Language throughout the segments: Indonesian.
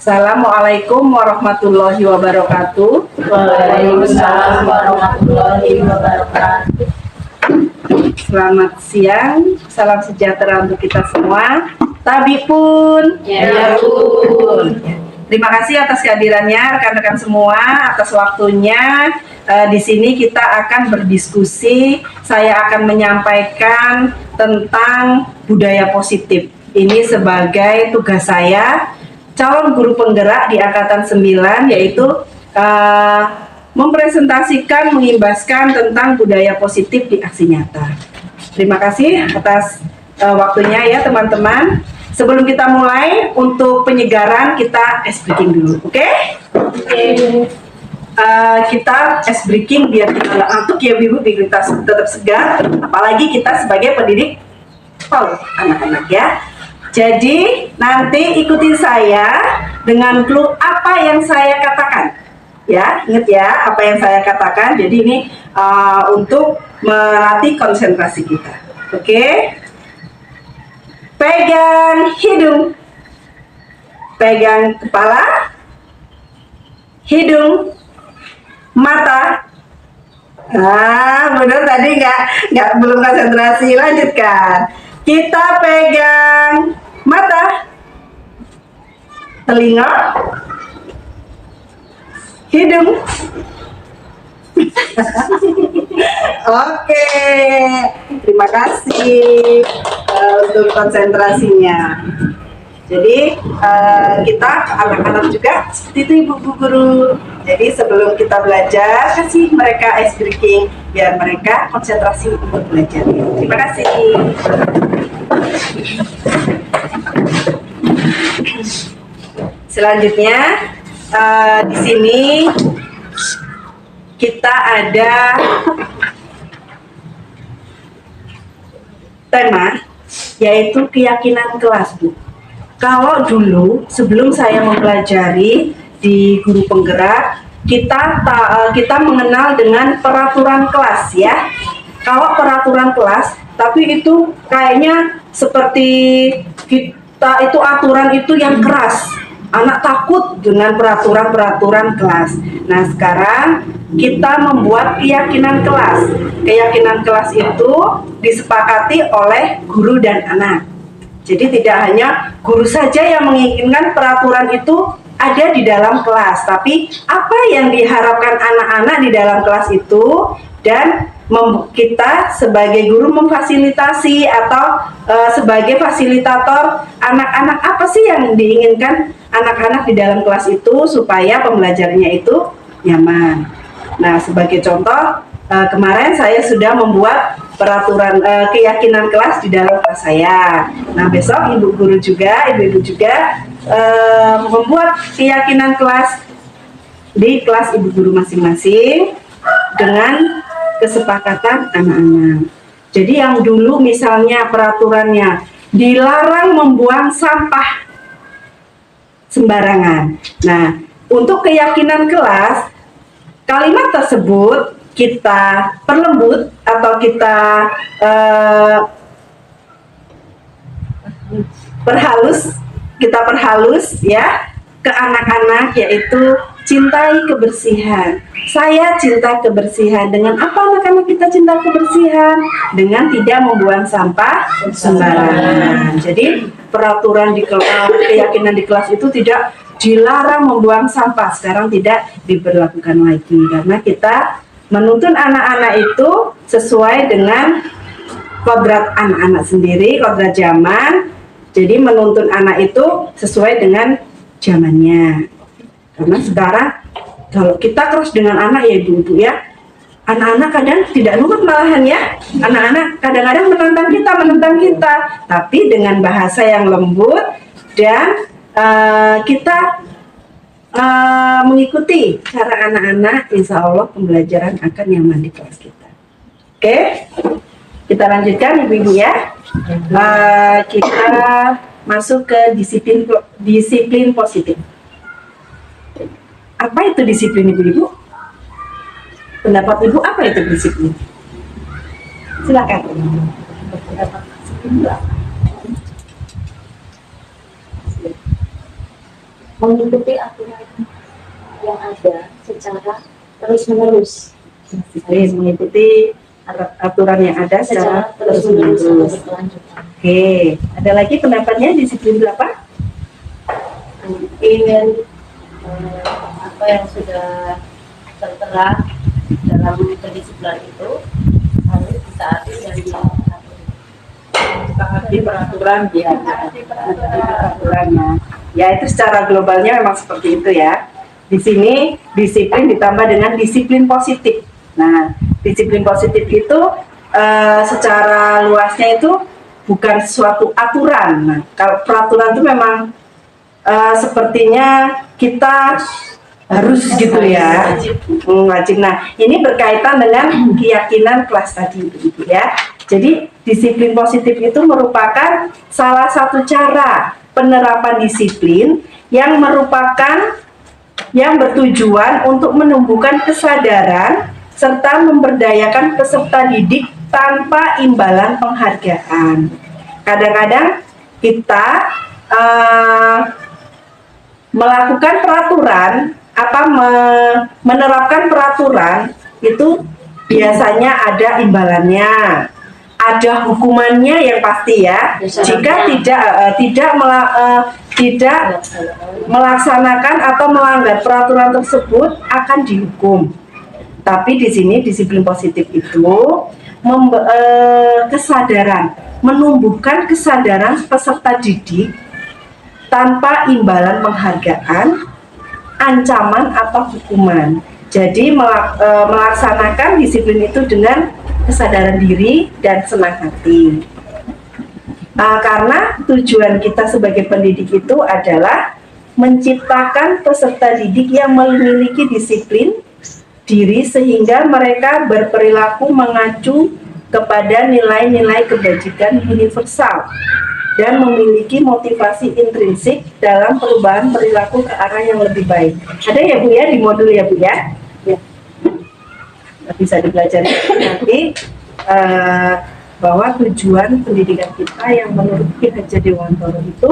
Assalamualaikum warahmatullahi wabarakatuh. Waalaikumsalam warahmatullahi wabarakatuh. Selamat siang, salam sejahtera untuk kita semua. Tabi pun. Ya pun. Terima kasih atas kehadirannya rekan-rekan semua, atas waktunya. Di sini kita akan berdiskusi. Saya akan menyampaikan tentang budaya positif. Ini sebagai tugas saya, calon guru penggerak di Angkatan 9, yaitu mempresentasikan, mengimbaskan tentang budaya positif di aksi nyata. Terima kasih atas waktunya ya teman-teman. Sebelum kita mulai, untuk penyegaran kita ice breaking dulu, oke? Kita ice breaking biar kita nggak ngantuk ya Ibu, biar kita tetap segar. Apalagi kita sebagai pendidik anak-anak ya. Jadi nanti ikutin saya dengan clue apa yang saya katakan. Ya, ingat ya apa yang saya katakan. Jadi ini untuk melatih konsentrasi kita. Oke? Pegang hidung, pegang kepala, hidung, mata. Benar tadi belum konsentrasi. Lanjutkan. Kita pegang mata, telinga, hidung. Oke, terima kasih untuk konsentrasinya. Jadi kita anak-anak juga seperti itu Ibu Guru. Jadi sebelum kita belajar, kasih mereka ice breaking biar mereka konsentrasi untuk belajar. Terima kasih. Selanjutnya di sini kita ada tema, yaitu keyakinan kelas, Bu. Kalau dulu sebelum saya mempelajari di guru penggerak, kita mengenal dengan peraturan kelas ya. Kalau peraturan kelas, tapi itu kayaknya seperti kita itu aturan itu yang keras. Anak takut dengan peraturan-peraturan kelas. Nah, sekarang kita membuat keyakinan kelas. Keyakinan kelas itu disepakati oleh guru dan anak. Jadi tidak hanya guru saja yang menginginkan peraturan itu ada di dalam kelas, tapi apa yang diharapkan anak-anak di dalam kelas itu, dan kita sebagai guru memfasilitasi atau sebagai fasilitator anak-anak, apa sih yang diinginkan anak-anak di dalam kelas itu supaya pembelajarannya itu nyaman. Nah, sebagai contoh, kemarin saya sudah membuat peraturan keyakinan kelas di dalam kelas saya. Nah, besok ibu guru juga, ibu-ibu juga membuat keyakinan kelas di kelas ibu guru masing-masing dengan kesepakatan anak-anak. Jadi yang dulu misalnya peraturannya dilarang membuang sampah sembarangan. Nah, untuk keyakinan kelas, kalimat tersebut kita perlembut atau kita perhalus ya ke anak-anak, yaitu cintai kebersihan. Saya cinta kebersihan. Dengan apa anak-anak kita cinta kebersihan? Dengan tidak membuang sampah sembarangan. Jadi peraturan di kelas, keyakinan di kelas itu tidak dilarang membuang sampah. Sekarang tidak diberlakukan lagi karena kita menuntun anak-anak itu sesuai dengan kodrat anak-anak sendiri, kodrat zaman. Jadi menuntun anak itu sesuai dengan zamannya. Karena sekarang kalau kita keras dengan anak ya ibu-ibu ya, anak-anak kadang tidak nurut malahan ya. Anak-anak kadang-kadang menentang kita, tapi dengan bahasa yang lembut dan kita mengikuti cara anak-anak, insya Allah pembelajaran akan nyaman di kelas kita. Oke, kita lanjutkan ibu-ibu ya. Kita masuk ke disiplin positif. Apa itu disiplin ibu-ibu? Pendapat ibu apa itu disiplin? Silakan. mengikuti aturan yang ada secara terus-menerus. Disiplin mengikuti aturan yang ada secara terus-menerus atau terus-menerus. berkelanjutan. Oke, ada lagi pendapatnya disiplin berapa? Ingin apa yang sudah tertera dalam kedisiplinan itu harus ditaati dan Taati peraturan ya. Peraturannya. Ya, itu secara globalnya memang seperti itu ya. Di sini disiplin ditambah dengan disiplin positif. Nah, disiplin positif itu secara luasnya itu bukan suatu aturan. Nah, kalau peraturan itu memang sepertinya kita harus gitu ya, wajib. Nah, ini berkaitan dengan keyakinan kelas tadi gitu ya. Jadi disiplin positif itu merupakan salah satu cara penerapan disiplin yang bertujuan untuk menumbuhkan kesadaran serta memberdayakan peserta didik tanpa imbalan penghargaan. Kadang-kadang kita melakukan peraturan menerapkan peraturan itu biasanya ada imbalannya, ada hukumannya yang pasti ya. Jika tidak melaksanakan atau melanggar peraturan tersebut akan dihukum. Tapi di sini disiplin positif itu menumbuhkan kesadaran peserta didik tanpa imbalan penghargaan, ancaman atau hukuman. Jadi melaksanakan disiplin itu dengan kesadaran diri dan senang hati. Karena tujuan kita sebagai pendidik itu adalah menciptakan peserta didik yang memiliki disiplin diri sehingga mereka berperilaku mengacu kepada nilai-nilai kebajikan universal dan memiliki motivasi intrinsik dalam perubahan perilaku ke arah yang lebih baik. Ada ya Bu ya di modul ya Bu ya? Ya. Bisa dipelajari nanti bahwa tujuan pendidikan kita yang menurut Ki Hajar Dewantara itu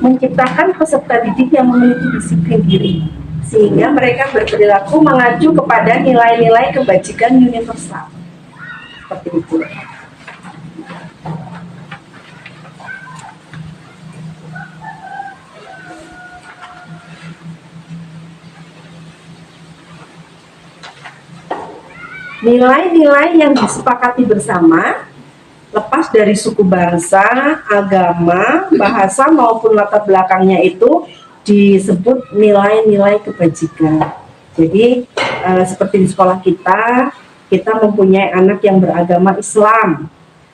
menciptakan peserta didik yang memiliki disiplin diri sehingga mereka berperilaku mengacu kepada nilai-nilai kebajikan universal. Seperti itu. Nilai-nilai yang disepakati bersama, lepas dari suku bangsa, agama, bahasa maupun latar belakangnya itu disebut nilai-nilai kebajikan. Jadi seperti di sekolah kita mempunyai anak yang beragama Islam,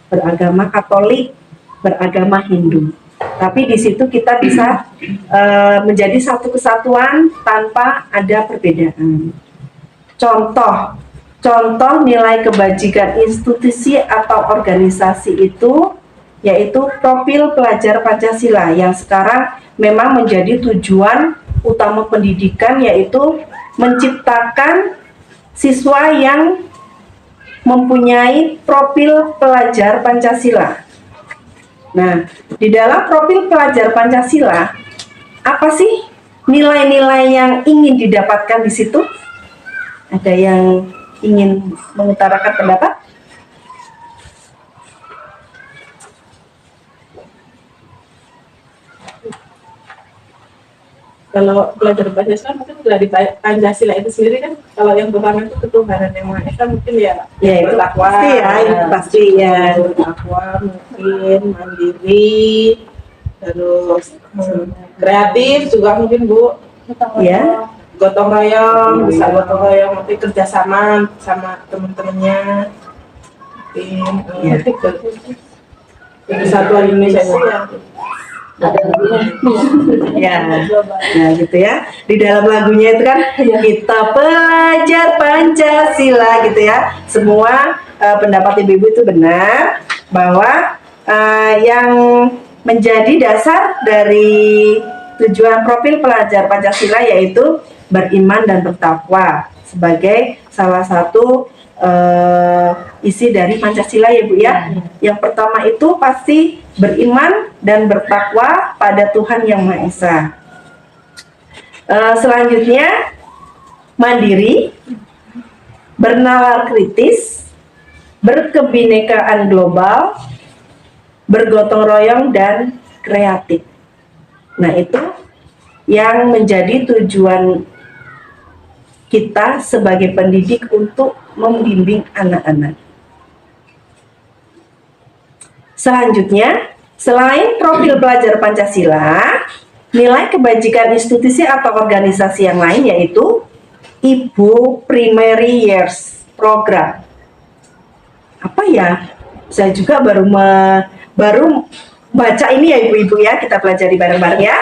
beragama Katolik, beragama Hindu. Tapi di situ kita bisa menjadi satu kesatuan tanpa ada perbedaan. Contoh nilai kebajikan institusi atau organisasi itu yaitu profil pelajar Pancasila yang sekarang memang menjadi tujuan utama pendidikan, yaitu menciptakan siswa yang mempunyai profil pelajar Pancasila. Nah, di dalam profil pelajar Pancasila, apa sih nilai-nilai yang ingin didapatkan di situ? Ada yang ingin mengutarakan pendapat? Kalau belajar Pancasila mungkin dari Pancasila itu sendiri kan, kalau yang pertama itu ketuhanan yang Maha Esa mungkin ya itu bertakwa, pasti ya, itu pasti ya. bertakwa, mungkin mandiri, terus kreatif juga mungkin Bu. Ya. Gotong royong, bisa gotong royong, nanti kerjasama sama teman-temannya, tim, Persatuan Indonesia itu ya. Ya, gitu ya. Di dalam lagunya itu kan kita pelajar Pancasila gitu ya. Semua pendapat Ibu itu benar bahwa yang menjadi dasar dari tujuan profil pelajar Pancasila yaitu beriman dan bertakwa sebagai salah satu isi dari Pancasila ya Bu ya. Yang pertama itu pasti beriman dan bertakwa pada Tuhan Yang Maha Esa. Selanjutnya mandiri, bernalar kritis, berkebinekaan global, bergotong royong, dan kreatif. Nah, itu yang menjadi tujuan kita sebagai pendidik untuk membimbing anak-anak. Selanjutnya, selain profil pelajar Pancasila, nilai kebajikan institusi atau organisasi yang lain yaitu Ibu Primary Years Program. Apa ya? Saya juga baru baca ini ya ibu-ibu ya, kita pelajari bareng-bareng ya.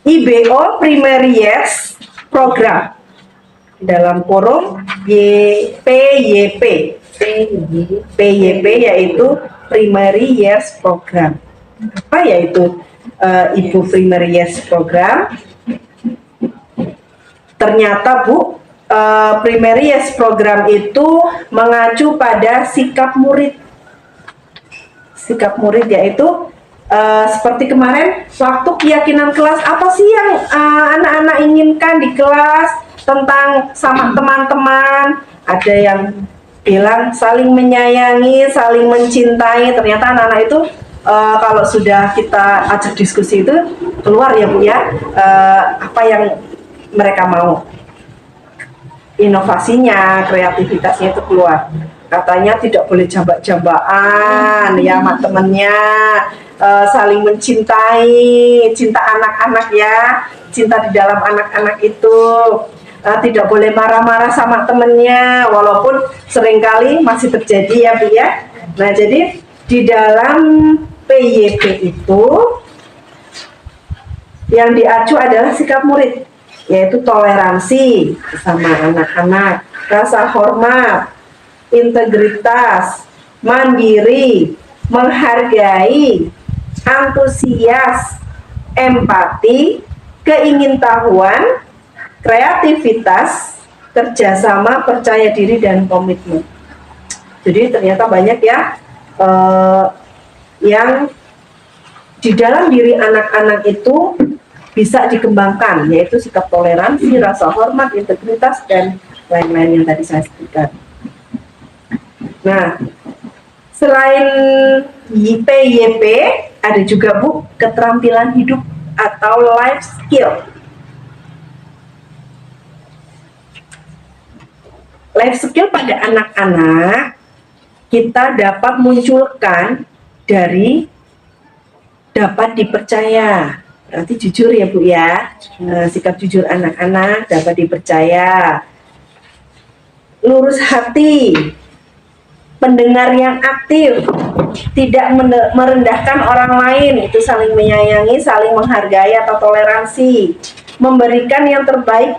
IBO Primary Years Program dalam kurung PYP. PYP yaitu Primary Years Program. Apa yaitu Ibu Primary Years Program? Ternyata Bu, Primary Years Program itu mengacu pada sikap murid. Sikap murid yaitu seperti kemarin waktu keyakinan kelas, apa sih yang anak-anak inginkan di kelas tentang sama teman-teman. Ada yang bilang saling menyayangi, saling mencintai. Ternyata anak-anak itu kalau sudah kita ajak diskusi itu keluar ya Bu ya, apa yang mereka mau, inovasinya, kreativitasnya itu keluar. Katanya tidak boleh jambak-jambakan ya sama temennya, saling mencintai, cinta anak-anak ya, cinta di dalam anak-anak itu, tidak boleh marah-marah sama temennya, walaupun seringkali masih terjadi ya Bu ya. Nah, jadi di dalam PYP itu yang diacu adalah sikap murid, yaitu toleransi sama anak-anak, rasa hormat, integritas, mandiri, menghargai, antusias, empati, keingintahuan, kreativitas, kerjasama, percaya diri, dan komitmen. Jadi ternyata banyak ya yang di dalam diri anak-anak itu bisa dikembangkan, yaitu sikap toleransi, rasa hormat, integritas, dan lain-lain yang tadi saya sebutkan. Nah, selain PYP, ada juga Bu, keterampilan hidup atau life skill. Life skill pada anak-anak kita dapat munculkan dari dapat dipercaya. Berarti jujur ya Bu ya, sikap jujur anak-anak dapat dipercaya. Lurus hati, pendengar yang aktif, tidak merendahkan orang lain, itu saling menyayangi, saling menghargai atau toleransi, memberikan yang terbaik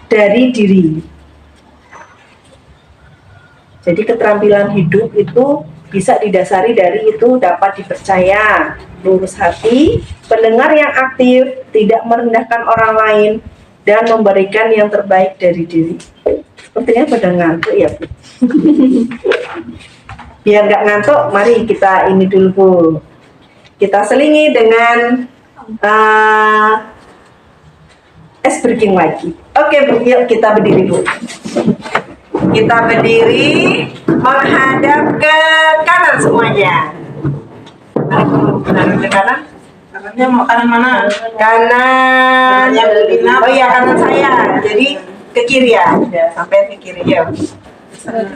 dari diri. Jadi keterampilan hidup itu bisa didasari dari itu dapat dipercaya, lurus hati, pendengar yang aktif, tidak merendahkan orang lain, dan memberikan yang terbaik dari diri. Sepertinya pada ngantuk ya Bu. Biar nggak ngantuk, mari kita ini dulu Bu. Kita selingi dengan ice breaking lagi. Oke Bu, yuk kita berdiri Bu. Kita berdiri menghadap ke kanan semuanya. Mari ke kanan. Kanannya mau kanan mana? Kanan. Oh iya, kanan saya. Jadi ke kiri ya. Sampai ke kiri ya.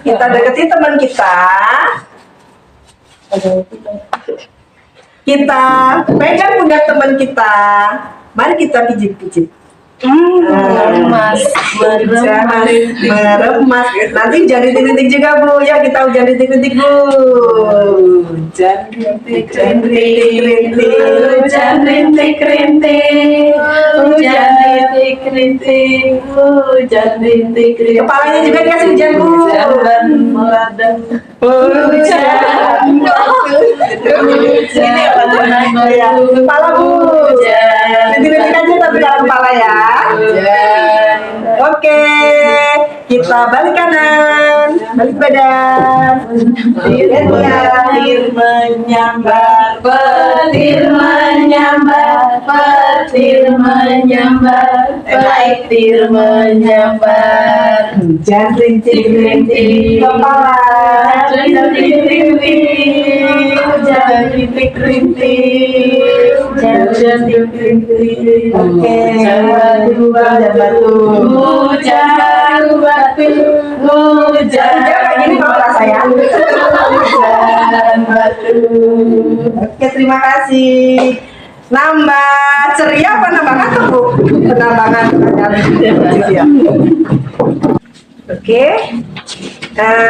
Kita deketi teman kita. Kita pegang pundak teman kita. Mari kita pijit-pijit. Meremas. Meremas. Nanti hujan rintik-rintik juga Bu. Ya kita hujan rintik-rintik Bu. Hujan rintik-rintik. Hujan rintik-rintik. Hujan rintik-rintik. Hujan rintik-rintik. Kepalanya juga dikasih hujan Bu. Hujan meradang. Hujan. Ini apa namanya? Kepala Bu. Rintik-rintik aja tapi dalam kepala ya. Oke, kita balik kanan. balik badan. Petir menyambar, Petir menyambar, petir menyambar, petir menyambar. Hujan rintik-rintik kepala. Rintik-rintik, hujan rintik-rintik, hujan rintik-rintik. Oke. batu, Hujan batu, hujan Jangan gini kalau nggak saya. hujan batu. Oke, terima kasih. Nambah ceria apa nambah ngantuk, Bu? Penambangan. Oke.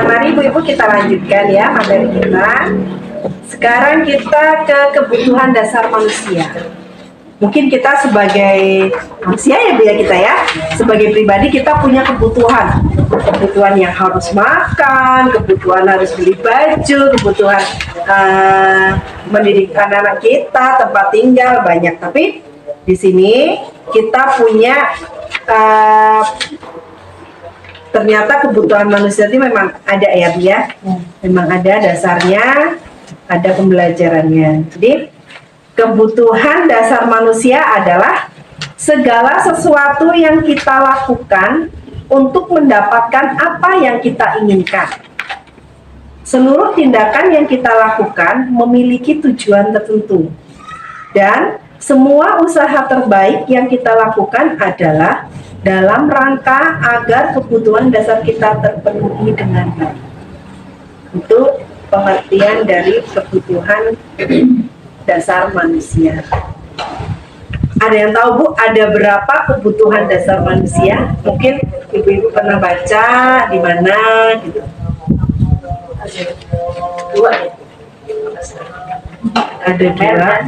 Mari Ibu-ibu kita lanjutkan ya materi kita. Sekarang kita ke kebutuhan dasar manusia. Mungkin kita sebagai manusia ya Bu ya, kita ya, sebagai pribadi kita punya kebutuhan yang harus makan, kebutuhan harus beli baju, kebutuhan mendidik anak-anak kita, tempat tinggal banyak. Tapi di sini kita punya ternyata kebutuhan manusia itu memang ada ya Bu ya, memang ada dasarnya, ada pembelajarannya. Jadi kebutuhan dasar manusia adalah segala sesuatu yang kita lakukan untuk mendapatkan apa yang kita inginkan. Seluruh tindakan yang kita lakukan memiliki tujuan tertentu. Dan semua usaha terbaik yang kita lakukan adalah dalam rangka agar kebutuhan dasar kita terpenuhi dengan baik. Itu pengertian dari kebutuhan dasar manusia. Ada yang tahu Bu, ada berapa kebutuhan dasar manusia? Mungkin ibu-ibu pernah baca di mana gitu. Dua ya? Ada dua.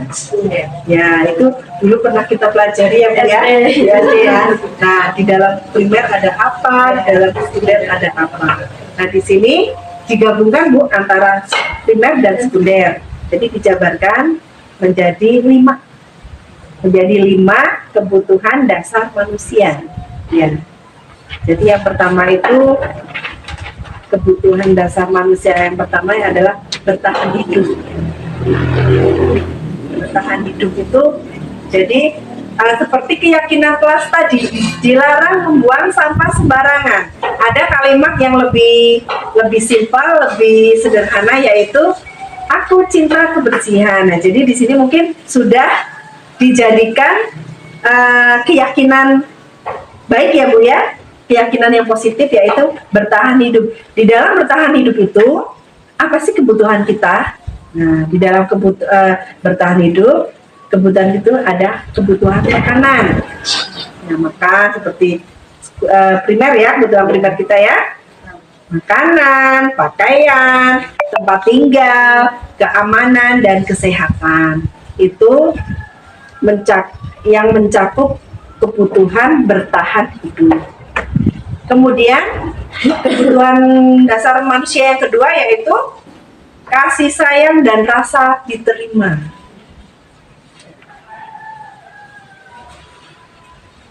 Ya, itu dulu pernah kita pelajari ya Bu ya. Ya. Nah, di dalam primer ada apa, di dalam sekunder ada apa. Nah, di sini digabungkan Bu antara primer dan sekunder. Jadi dijabarkan menjadi 5 kebutuhan dasar manusia ya. Jadi yang pertama itu kebutuhan dasar manusia yang pertama adalah bertahan hidup. Bertahan hidup itu jadi seperti keyakinan kelas tadi, dilarang membuang sampah sembarangan. Ada kalimat yang lebih simpel, lebih sederhana, yaitu aku cinta kebersihan. Nah, jadi di sini mungkin sudah dijadikan keyakinan baik ya Bu ya, keyakinan yang positif, yaitu bertahan hidup. Di dalam bertahan hidup itu apa sih kebutuhan kita? Nah, di dalam bertahan hidup, kebutuhan itu ada kebutuhan makanan. Nah, makan seperti primer ya, kebutuhan primer kita ya. Makanan, pakaian, tempat tinggal, keamanan, dan kesehatan. Itu yang mencakup kebutuhan bertahan hidup. Kemudian kebutuhan dasar manusia yang kedua yaitu kasih sayang dan rasa diterima.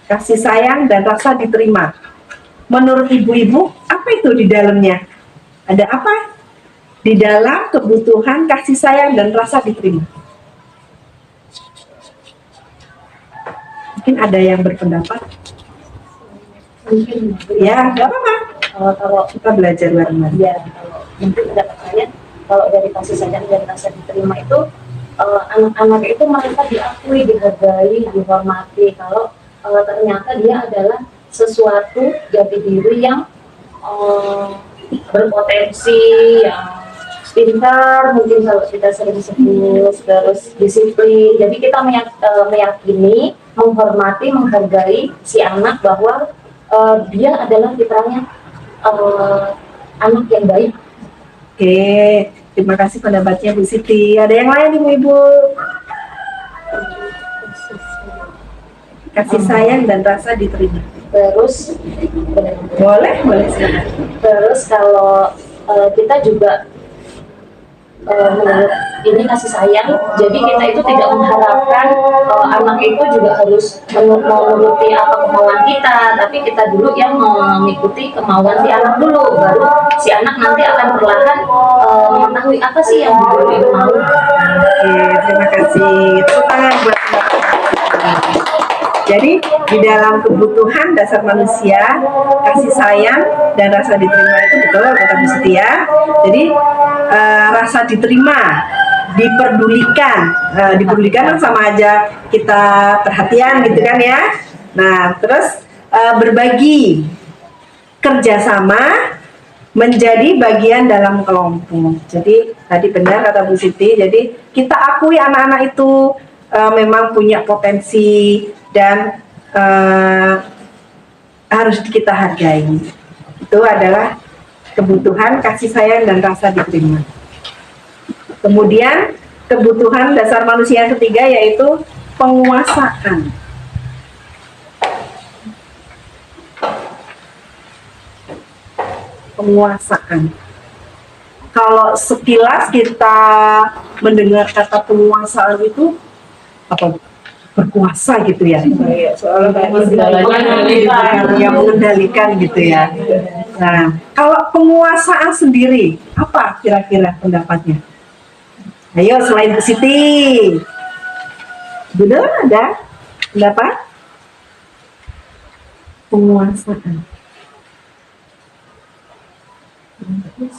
Kasih sayang dan rasa diterima. Menurut ibu-ibu, apa itu di dalamnya? Ada apa? Di dalam kebutuhan kasih sayang dan rasa diterima. Mungkin ada yang berpendapat? Mungkin Ya, nggak apa-apa. kalau Kita belajar bareng-bareng. ya kalau mungkin pendapat saya, kalau dari kasih sayang dan rasa diterima itu anak-anak itu mereka diakui, dihargai, dihormati kalau ternyata dia adalah sesuatu jati diri yang berpotensi, yang pintar, mungkin kalau kita sering sebut, terus disiplin. Jadi kita meyakini, menghormati, menghargai si anak bahwa dia adalah fitrahnya anak yang baik. Oke, terima kasih pendapatnya Bu Siti. Ada yang lain Ibu-ibu? Kasih sayang dan rasa diterima. Terus Boleh silakan. Terus kalau kita juga menurut ini kasih sayang, jadi kita itu tidak mengharapkan anak itu juga harus menuruti apa kemauan kita, tapi kita dulu yang mengikuti kemauan si anak dulu, baru si anak nanti akan perlahan mengetahui apa sih yang dulu itu mau. Oke, terima kasih. Tepuk tangan buat Mbak. Jadi di dalam kebutuhan dasar manusia, kasih sayang dan rasa diterima itu betul kata Bu Siti ya. Jadi rasa diterima, diperdulikan, diperdulikan kan sama aja kita perhatian gitu kan ya. Nah terus berbagi, kerjasama, menjadi bagian dalam kelompok. Jadi tadi benar kata Bu Siti. Jadi kita akui anak-anak itu memang punya potensi dan harus kita hargai. Itu adalah kebutuhan kasih sayang dan rasa diterima. Kemudian kebutuhan dasar manusia yang ketiga yaitu penguasaan. Penguasaan. Kalau sekilas kita mendengar kata penguasaan itu apa? Berkuasa gitu ya. Soalnya Yang mengendalikan gitu ya. Nah, kalau penguasaan sendiri, apa kira-kira pendapatnya? Ayo selain Bu Siti. Benar ada pendapat? Penguasaan.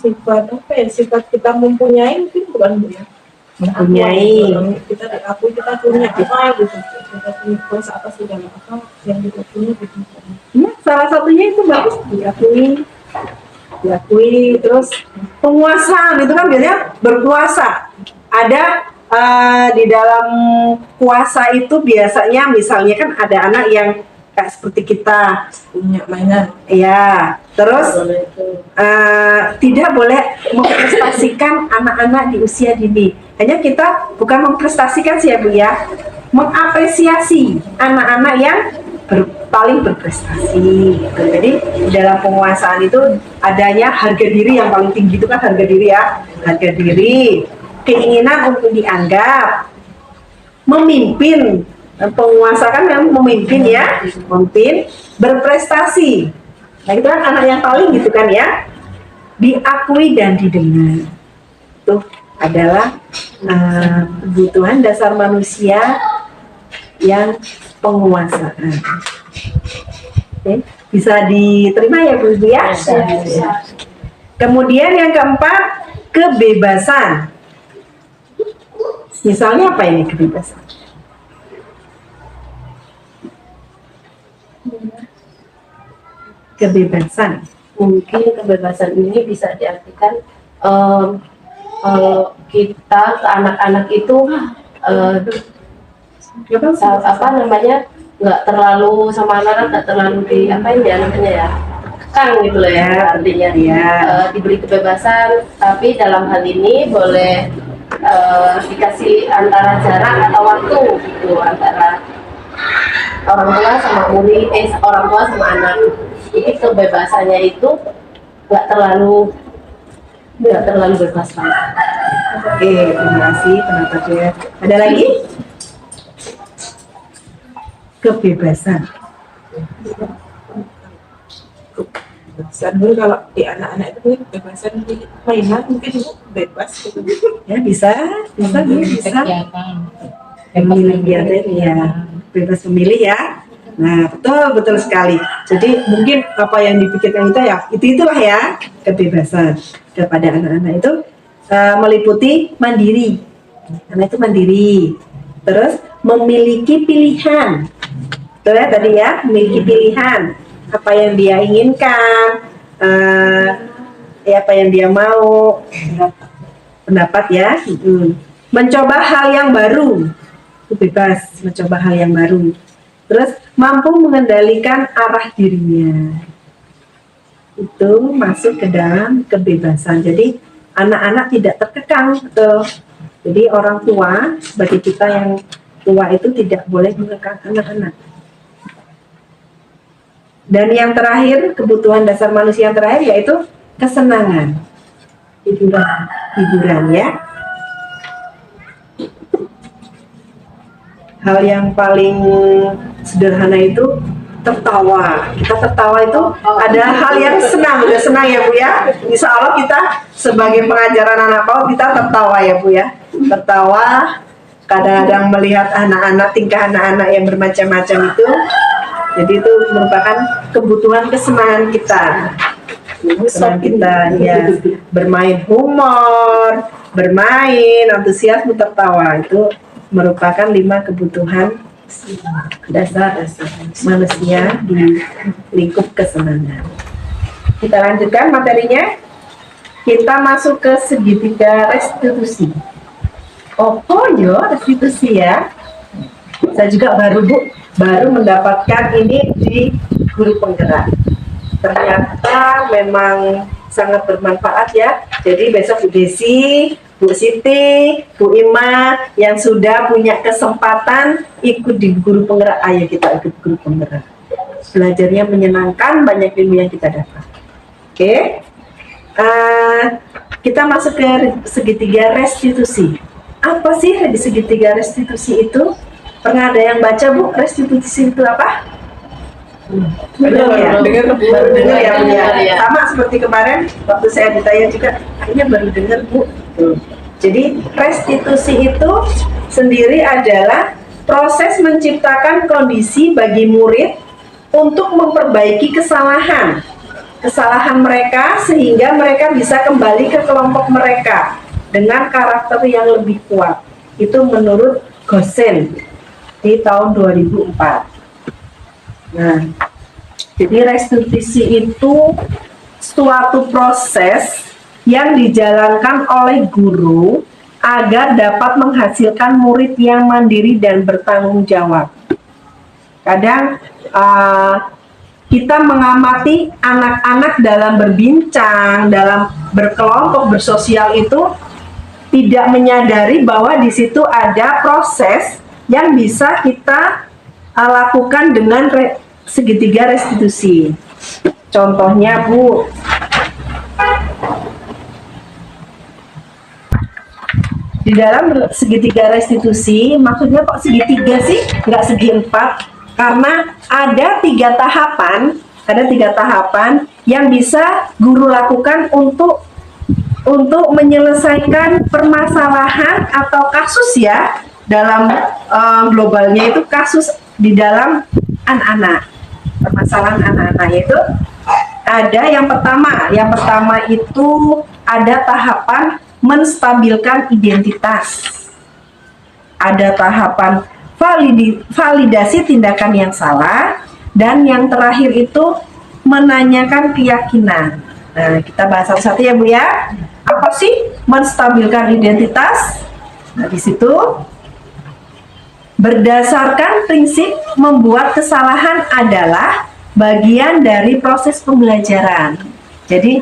sifat apa ya, sifat kita mempunyai mungkin bukan Bu ya, Mempunyai. kita diakui kita punya apa gitu, kita punya kuasa apa sih dalam apa yang kita punya gitu. Ya, salah satunya itu bagus diakui terus penguasaan itu kan biasanya berkuasa ada di dalam kuasa itu biasanya misalnya kan ada anak yang kayak seperti kita Punya mainan ya terus tidak boleh memprestasikan anak-anak di usia dini. Hanya kita bukan memprestasikan sih ya Bu ya, mengapresiasi anak-anak yang paling berprestasi gitu. Jadi dalam penguasaan itu adanya harga diri yang paling tinggi itu kan harga diri ya, harga diri, keinginan untuk dianggap, memimpin. Penguasa kan memang memimpin ya, memimpin, berprestasi. Nah itu kan anak yang paling gitu kan ya, diakui dan didengar. Itu adalah kebutuhan dasar manusia yang penguasaan. Oke, bisa diterima ya Bu ya? Bisa. Kemudian yang keempat, kebebasan. Misalnya apa ini kebebasan? Kebebasan. Mungkin kebebasan ini bisa diartikan kita ke anak-anak itu apa namanya, nggak terlalu sama anak-anak, nggak terlalu di apa ya namanya ya, kekang gitu loh ya, artinya diberi kebebasan, tapi dalam hal ini boleh dikasih antara jarak atau waktu gitu antara orang tua sama murid, orang tua sama anak. Jadi kebebasannya itu nggak terlalu bebas banget. Oke, terima kasih pendapatnya. Ada lagi? Kebebasan. kebebasan dulu kalau di anak-anak itu kebebasan di mainan mungkin Bu bebas gitu. Ya bisa memilih ya, bebas memilih ya. Nah betul sekali. Jadi mungkin apa yang dipikirkan kita ya itulah ya kebebasan kepada anak-anak itu meliputi mandiri. Anak itu mandiri, terus memiliki pilihan. Betul ya tadi ya, memiliki pilihan apa yang dia inginkan, apa yang dia mau, pendapat ya. Mencoba hal yang baru, itu bebas mencoba hal yang baru. Terus mampu mengendalikan arah dirinya, itu masuk ke dalam kebebasan. Jadi anak-anak tidak terkekang, betul. Jadi orang tua sebagai kita yang tua itu tidak boleh mengekang anak-anak. Dan yang terakhir, kebutuhan dasar manusia yang terakhir yaitu kesenangan, hiburan ya. hal yang paling sederhana itu tertawa. Kita tertawa itu ada hal yang senang, udah senang ya Bu ya. Insya Allah kita sebagai pengajaran anak PAUD kita tertawa ya Bu ya. Tertawa, kadang-kadang melihat anak-anak, tingkah anak-anak yang bermacam-macam itu. Jadi itu merupakan kebutuhan kesenangan kita. Kesenangan kita ya, bermain humor, bermain, antusiasme, tertawa itu merupakan 5 kebutuhan dasar manusia di lingkup kesenangan. Kita lanjutkan materinya. Kita masuk ke segitiga restitusi. Oh yo, restitusi ya. Saya juga baru mendapatkan ini di guru penggerak. Ternyata memang sangat bermanfaat ya. Jadi besok Bu Desi, Bu Siti, Bu Ima yang sudah punya kesempatan ikut di guru penggerak, ayo kita ikut guru penggerak. Belajarnya menyenangkan, banyak ilmu yang kita dapat. Oke. Kita masuk ke segitiga restitusi. Apa sih di segitiga restitusi itu? Pernah ada yang baca Bu, restitusi itu apa? Belum ya? Baru dengar ya Bu ya. Sama seperti kemarin waktu saya ditanya juga, kayaknya baru dengar Bu. Jadi restitusi itu sendiri adalah proses menciptakan kondisi bagi murid untuk memperbaiki kesalahan mereka sehingga mereka bisa kembali ke kelompok mereka dengan karakter yang lebih kuat. Itu menurut Gosen di tahun 2004. Nah, jadi restitusi itu suatu proses yang dijalankan oleh guru agar dapat menghasilkan murid yang mandiri dan bertanggung jawab. Kadang kita mengamati anak-anak dalam berbincang, dalam berkelompok, bersosial itu tidak menyadari bahwa di situ ada proses yang bisa kita lakukan dengan segitiga restitusi. Contohnya Bu, di dalam segitiga restitusi, maksudnya kok segitiga sih, nggak segi 4? Karena ada 3 tahapan yang bisa guru lakukan untuk menyelesaikan permasalahan atau kasus ya, dalam globalnya itu kasus di dalam anak-anak, permasalahan anak-anak itu ada yang pertama itu ada tahapan menstabilkan identitas, ada tahapan validasi tindakan yang salah, dan yang terakhir itu menanyakan keyakinan. Nah, kita bahas satu-satu ya Bu ya. Apa sih menstabilkan identitas? Nah, di situ berdasarkan prinsip membuat kesalahan adalah bagian dari proses pembelajaran. Jadi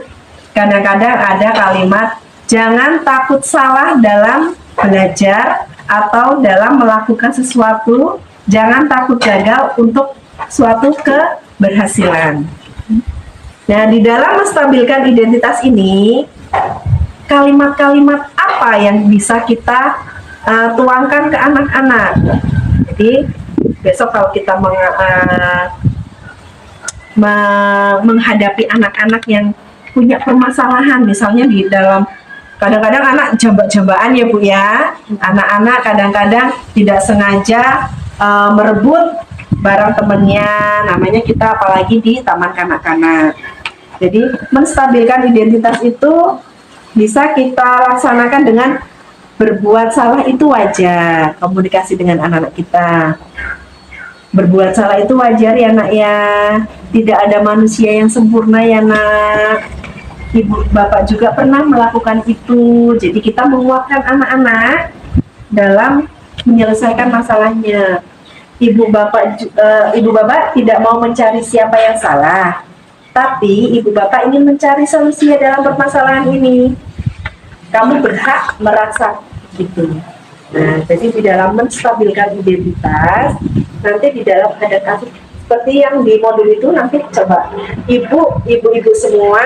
kadang-kadang ada kalimat jangan takut salah dalam belajar atau dalam melakukan sesuatu, jangan takut gagal untuk suatu keberhasilan. Nah, di dalam menstabilkan identitas ini, kalimat-kalimat apa yang bisa kita tuangkan ke anak-anak? Jadi, besok kalau kita menghadapi anak-anak yang punya permasalahan, misalnya di dalam kadang-kadang anak jambak-jambakan ya Bu ya, anak-anak kadang-kadang tidak sengaja merebut barang temennya, namanya kita apalagi di taman kanak-kanak. Jadi menstabilkan identitas itu bisa kita laksanakan dengan berbuat salah itu wajar, komunikasi dengan anak-anak kita. Berbuat salah itu wajar ya nak ya, tidak ada manusia yang sempurna ya nak. Ibu bapak juga pernah melakukan itu, jadi kita menguatkan anak-anak dalam menyelesaikan masalahnya. Ibu bapak tidak mau mencari siapa yang salah, tapi ibu bapak ingin mencari solusi dalam permasalahan ini. Kamu berhak merasa gitu. Nah, jadi di dalam menstabilkan identitas, nanti di dalam ada kasus seperti yang di modul itu, nanti coba ibu-ibu semua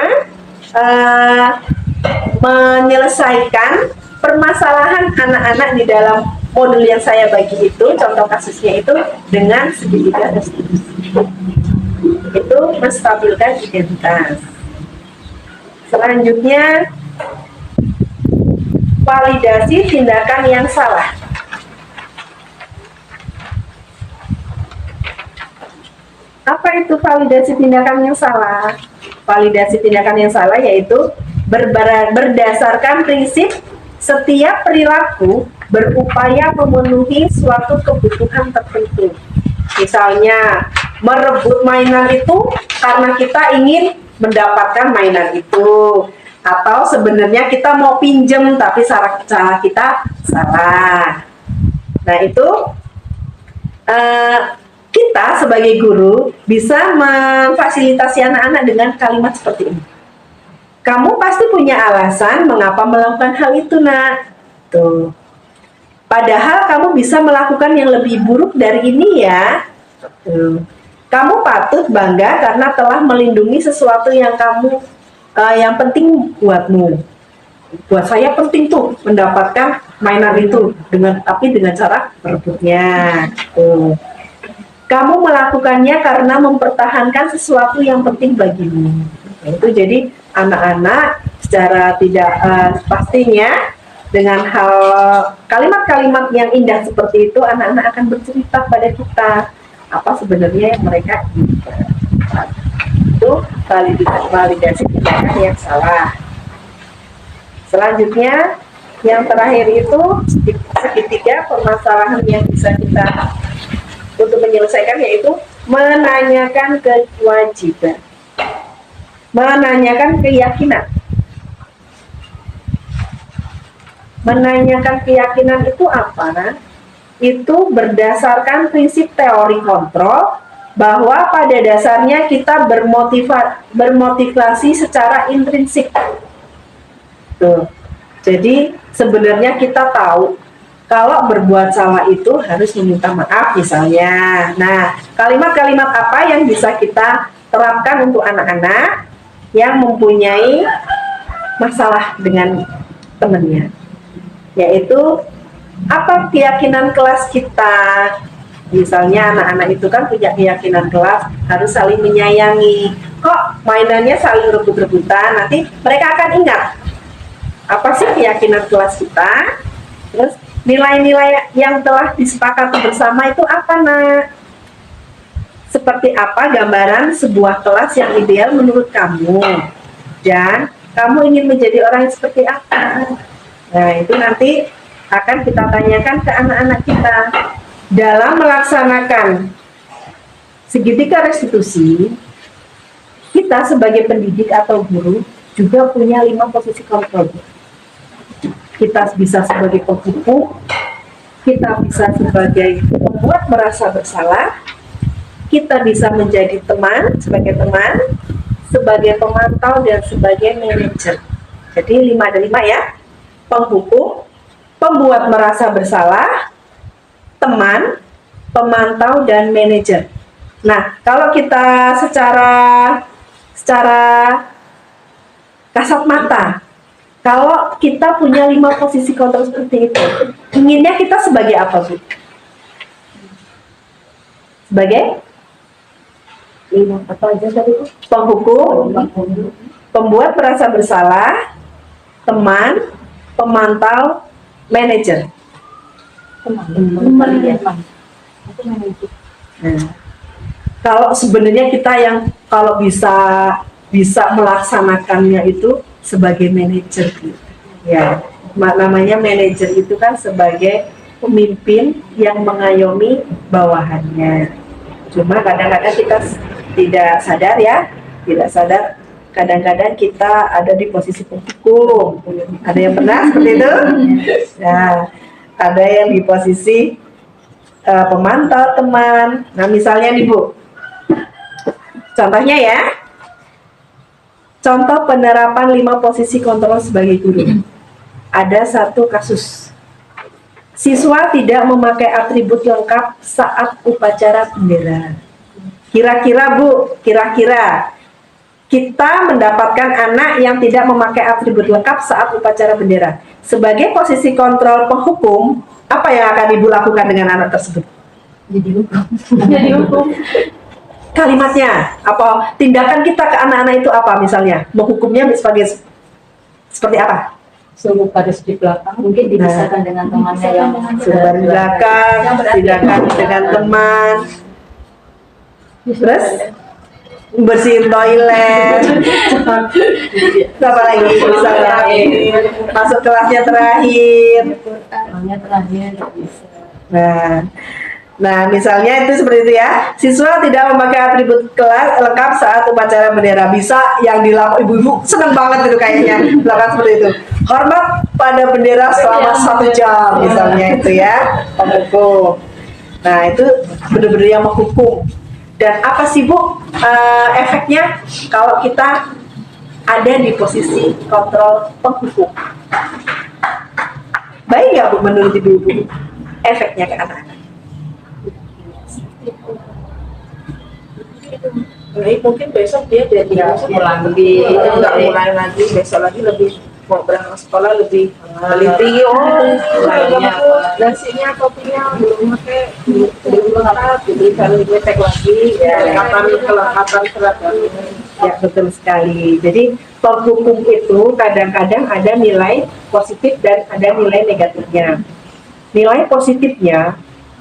menyelesaikan permasalahan anak-anak di dalam modul yang saya bagi itu, contoh kasusnya itu dengan segitiga restitusi. Itu menstabilkan identitas. Selanjutnya, validasi tindakan yang salah. Apa itu validasi tindakan yang salah? Validasi tindakan yang salah yaitu berdasarkan prinsip setiap perilaku berupaya memenuhi suatu kebutuhan tertentu. Misalnya, merebut mainan itu karena kita ingin mendapatkan mainan itu. Atau sebenarnya kita mau pinjem tapi cara kita salah. Nah itu kita sebagai guru bisa memfasilitasi anak-anak dengan kalimat seperti ini. Kamu pasti punya alasan mengapa melakukan hal itu, nak. Tuh. Padahal kamu bisa melakukan yang lebih buruk dari ini ya. Tuh. Kamu patut bangga karena telah melindungi sesuatu yang yang penting buatmu. Buat saya penting tuh mendapatkan mainan itu tapi dengan cara merebutnya. Tuh. Kamu melakukannya karena mempertahankan sesuatu yang penting bagimu. Itu jadi anak-anak secara tidak pastinya dengan hal kalimat-kalimat yang indah seperti itu, anak-anak akan bercerita pada kita apa sebenarnya yang mereka inginkan. Itu validasi tindakan yang salah. Selanjutnya, yang terakhir itu segitiga permasalahan yang bisa kita untuk menyelesaikan yaitu menanyakan kewajiban, menanyakan keyakinan. Menanyakan keyakinan itu apa? Itu berdasarkan prinsip teori kontrol bahwa pada dasarnya kita bermotivasi secara intrinsik. Tuh. Jadi sebenarnya kita tahu kalau berbuat salah itu harus meminta maaf misalnya. Nah, kalimat-kalimat apa yang bisa kita terapkan untuk anak-anak yang mempunyai masalah dengan temannya? Yaitu apa keyakinan kelas kita? Misalnya anak-anak itu kan punya keyakinan kelas harus saling menyayangi. Kok mainannya saling rebut-rebutan? Nanti mereka akan ingat apa sih keyakinan kelas kita? Terus nilai-nilai yang telah disepakati bersama itu apa, nak? Seperti apa gambaran sebuah kelas yang ideal menurut kamu? Dan kamu ingin menjadi orang yang seperti apa? Nah, itu nanti akan kita tanyakan ke anak-anak kita. Dalam melaksanakan segitiga restitusi, kita sebagai pendidik atau guru juga punya 5 posisi kontrol. Kita bisa sebagai penghukum, kita bisa sebagai pembuat merasa bersalah, kita bisa menjadi teman, sebagai pemantau, dan sebagai manajer. Jadi 5 ada 5 ya. Penghukum, pembuat merasa bersalah, teman, pemantau, dan manajer. Nah, kalau kita secara kasat mata, kalau kita punya 5 posisi kontrol seperti itu, inginnya kita sebagai apa, Bu? Sebagai 5 apa aja tadi, Bu? Penghukum, pembuat merasa bersalah, teman, pemantau, manajer. Nah, kalau sebenarnya kita yang kalau bisa melaksanakannya itu sebagai manajer, ya namanya manajer itu kan sebagai pemimpin yang mengayomi bawahannya. Cuma kadang-kadang kita tidak sadar kadang-kadang kita ada di posisi penghukum. Ada yang pernah seperti itu? Nah, ada yang di posisi pemantau, teman. Nah, misalnya nih, Bu, contohnya ya, contoh penerapan 5 posisi kontrol sebagai guru. Ada satu kasus, siswa tidak memakai atribut lengkap saat upacara bendera. Kira-kira, Bu, kita mendapatkan anak yang tidak memakai atribut lengkap saat upacara bendera. Sebagai posisi kontrol penghukum, Apa yang akan ibu lakukan dengan anak tersebut? Jadi hukum. Jadi hukum. Kalimatnya apa? Tindakan kita ke anak-anak itu apa misalnya? Menghukumnya sebagai seperti apa? Suruh baris di belakang, mungkin dipisahkan dengan temannya yang Sudah di belakang, tindakan dengan teman, terus bersihin toilet, apa lagi misalnya masuk kelasnya terakhir. orangnya terakhir bisa. Nah, misalnya itu seperti itu ya. Siswa tidak memakai atribut kelas lengkap saat upacara bendera. Bisa yang dilakukan ibu-ibu seneng banget itu kayaknya melakukan seperti itu. Hormat pada bendera selama 1 jam misalnya itu ya, penghukum. Nah itu benar-benar yang menghukum. Dan apa sih Bu efeknya kalau kita ada di posisi kontrol penghukum? Baik nggak Bu menurut ibu-ibu efeknya ke anak-anak? Baik, mungkin besok dia jadi pulang lebih nggak mulai lagi, besok lagi lebih mau berangkat sekolah lebih teliti. Lainnya apa? Nasinya, kopinya belum pakai, belum lengkap, diberikan ngetek lagi, kelengkapan seragamnya. Ya betul sekali. Jadi penghukum itu kadang-kadang ada nilai positif dan ada nilai negatifnya. Nilai positifnya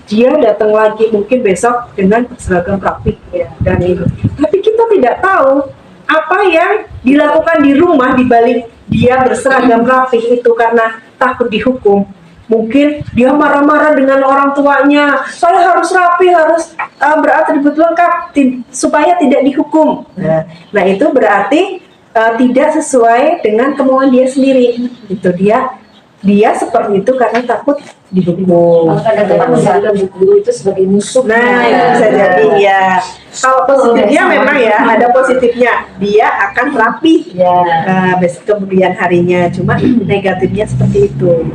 dia datang lagi mungkin besok dengan seragam praktik ya dan itu. Tapi kita tidak tahu apa yang dilakukan di rumah di balik dia berseragam rapi itu karena takut dihukum. Mungkin dia marah-marah dengan orang tuanya, saya harus rapi, harus beratribut lengkap supaya tidak dihukum. Nah itu berarti tidak sesuai dengan kemauan dia sendiri. Itu dia seperti itu karena takut dihukum. Kadang-kadang menjadikan guru itu sebagai musuh. Nah itu bisa jadi ya. Kalau positifnya memang ya ada positifnya, dia akan rapi besok kemudian harinya. Cuma negatifnya seperti itu.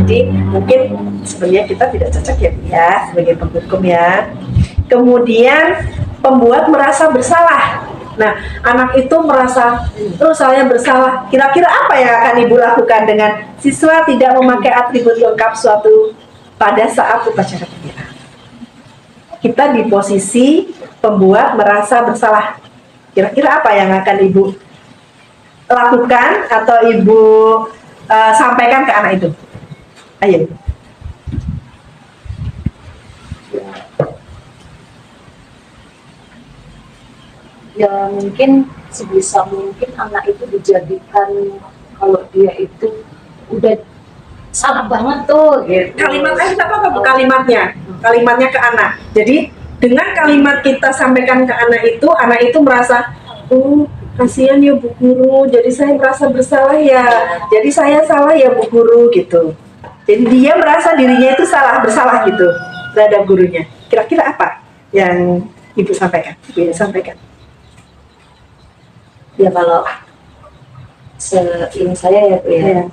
Jadi mungkin sebenarnya kita tidak cocok ya sebagai penghukum ya. Kemudian pembuat merasa bersalah. Nah, anak itu merasa, saya bersalah. Kira-kira apa yang akan ibu lakukan dengan siswa tidak memakai atribut lengkap suatu pada saat upacara bendera? Kita di posisi pembuat merasa bersalah. Kira-kira apa yang akan ibu lakukan atau ibu sampaikan ke anak itu? Ayo. Ya mungkin sebisa mungkin anak itu dijadikan kalau dia itu udah salah banget tuh gitu. Kalimatnya apa Bu kalimatnya? Kalimatnya ke anak. Jadi dengan kalimat kita sampaikan ke anak itu merasa, kasihan ya Bu Guru, jadi saya merasa bersalah ya. Jadi saya salah ya Bu Guru gitu. Jadi dia merasa dirinya itu bersalah gitu terhadap gurunya. Kira-kira apa yang Ibu sampaikan? Ibu sampaikan. Ya kalau ini saya ya Bu ya.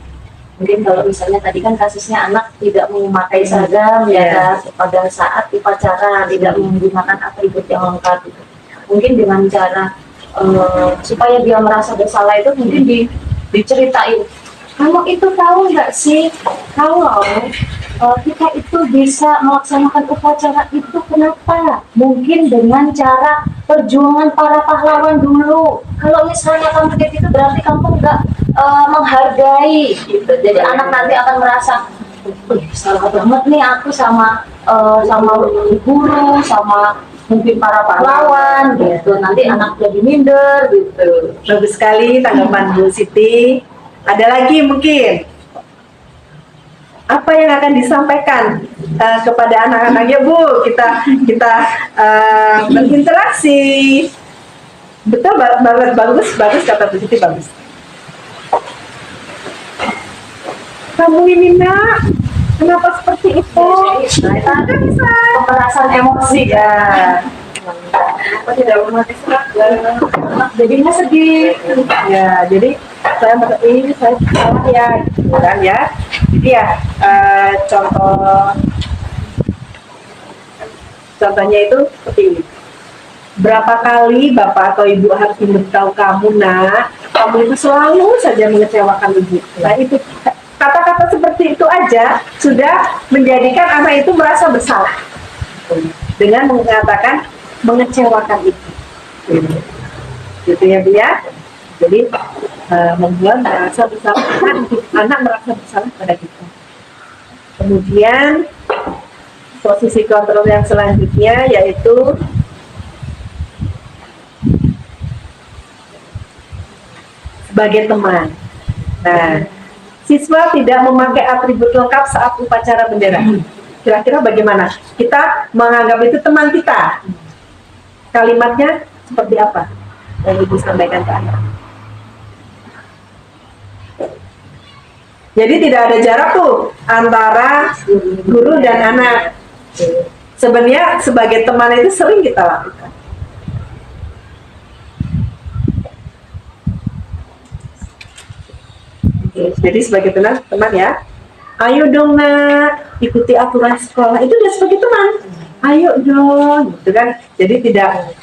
Mungkin kalau misalnya tadi kan kasusnya anak tidak memakai seragam ya pada saat upacara, tidak menggunakan atribut yang lengkap gitu. Mungkin dengan cara supaya dia merasa bersalah itu mungkin diceritain, kamu itu tahu nggak sih kalau kita itu bisa melaksanakan upacara itu kenapa? Mungkin dengan cara perjuangan para pahlawan dulu. Kalau misalnya kamu kayak gitu berarti kamu nggak menghargai gitu. Jadi anak nanti akan merasa salah banget nih aku sama guru, sama mungkin para pahlawan gitu. Nanti anak jadi minder gitu. Bagus sekali tanggapan Bu Siti. Ada lagi mungkin apa yang akan disampaikan kepada anak-anaknya Bu? Kita berinteraksi. Betul banget, bagus kata Bu Siti, bagus. Kamu ini nak, kenapa seperti itu? Nah, itu bisa pemerasan emosi ya. Kenapa tidak memakai seragam? Jadinya sedih. Ya, jadi saya merasa ini saya salah ya, gitu kan ya. Jadi ya contohnya itu seperti ini. Berapa kali bapak atau ibu harus memberitahu kamu nak, kamu itu selalu saja mengecewakan ibu. Nah itu kata-kata seperti itu aja sudah menjadikan anak itu merasa bersalah dengan mengatakan mengecewakan itu. Gitu ya Bu ya. Jadi membuat merasa bersalah, anak merasa bersalah pada kita. Kemudian posisi kontrol yang selanjutnya yaitu sebagai teman. Nah, siswa tidak memakai atribut lengkap saat upacara bendera. Kira-kira bagaimana? Kita menganggap itu teman kita. Kalimatnya seperti apa yang Ibu sampaikan ke anak? Jadi tidak ada jarak tuh antara guru dan anak. Sebenarnya sebagai teman itu sering kita lakukan. Jadi sebagai teman ya, ayo dong nak ikuti aturan sekolah, itu udah sebagai teman. Ayo dong, gitu kan? Jadi tidak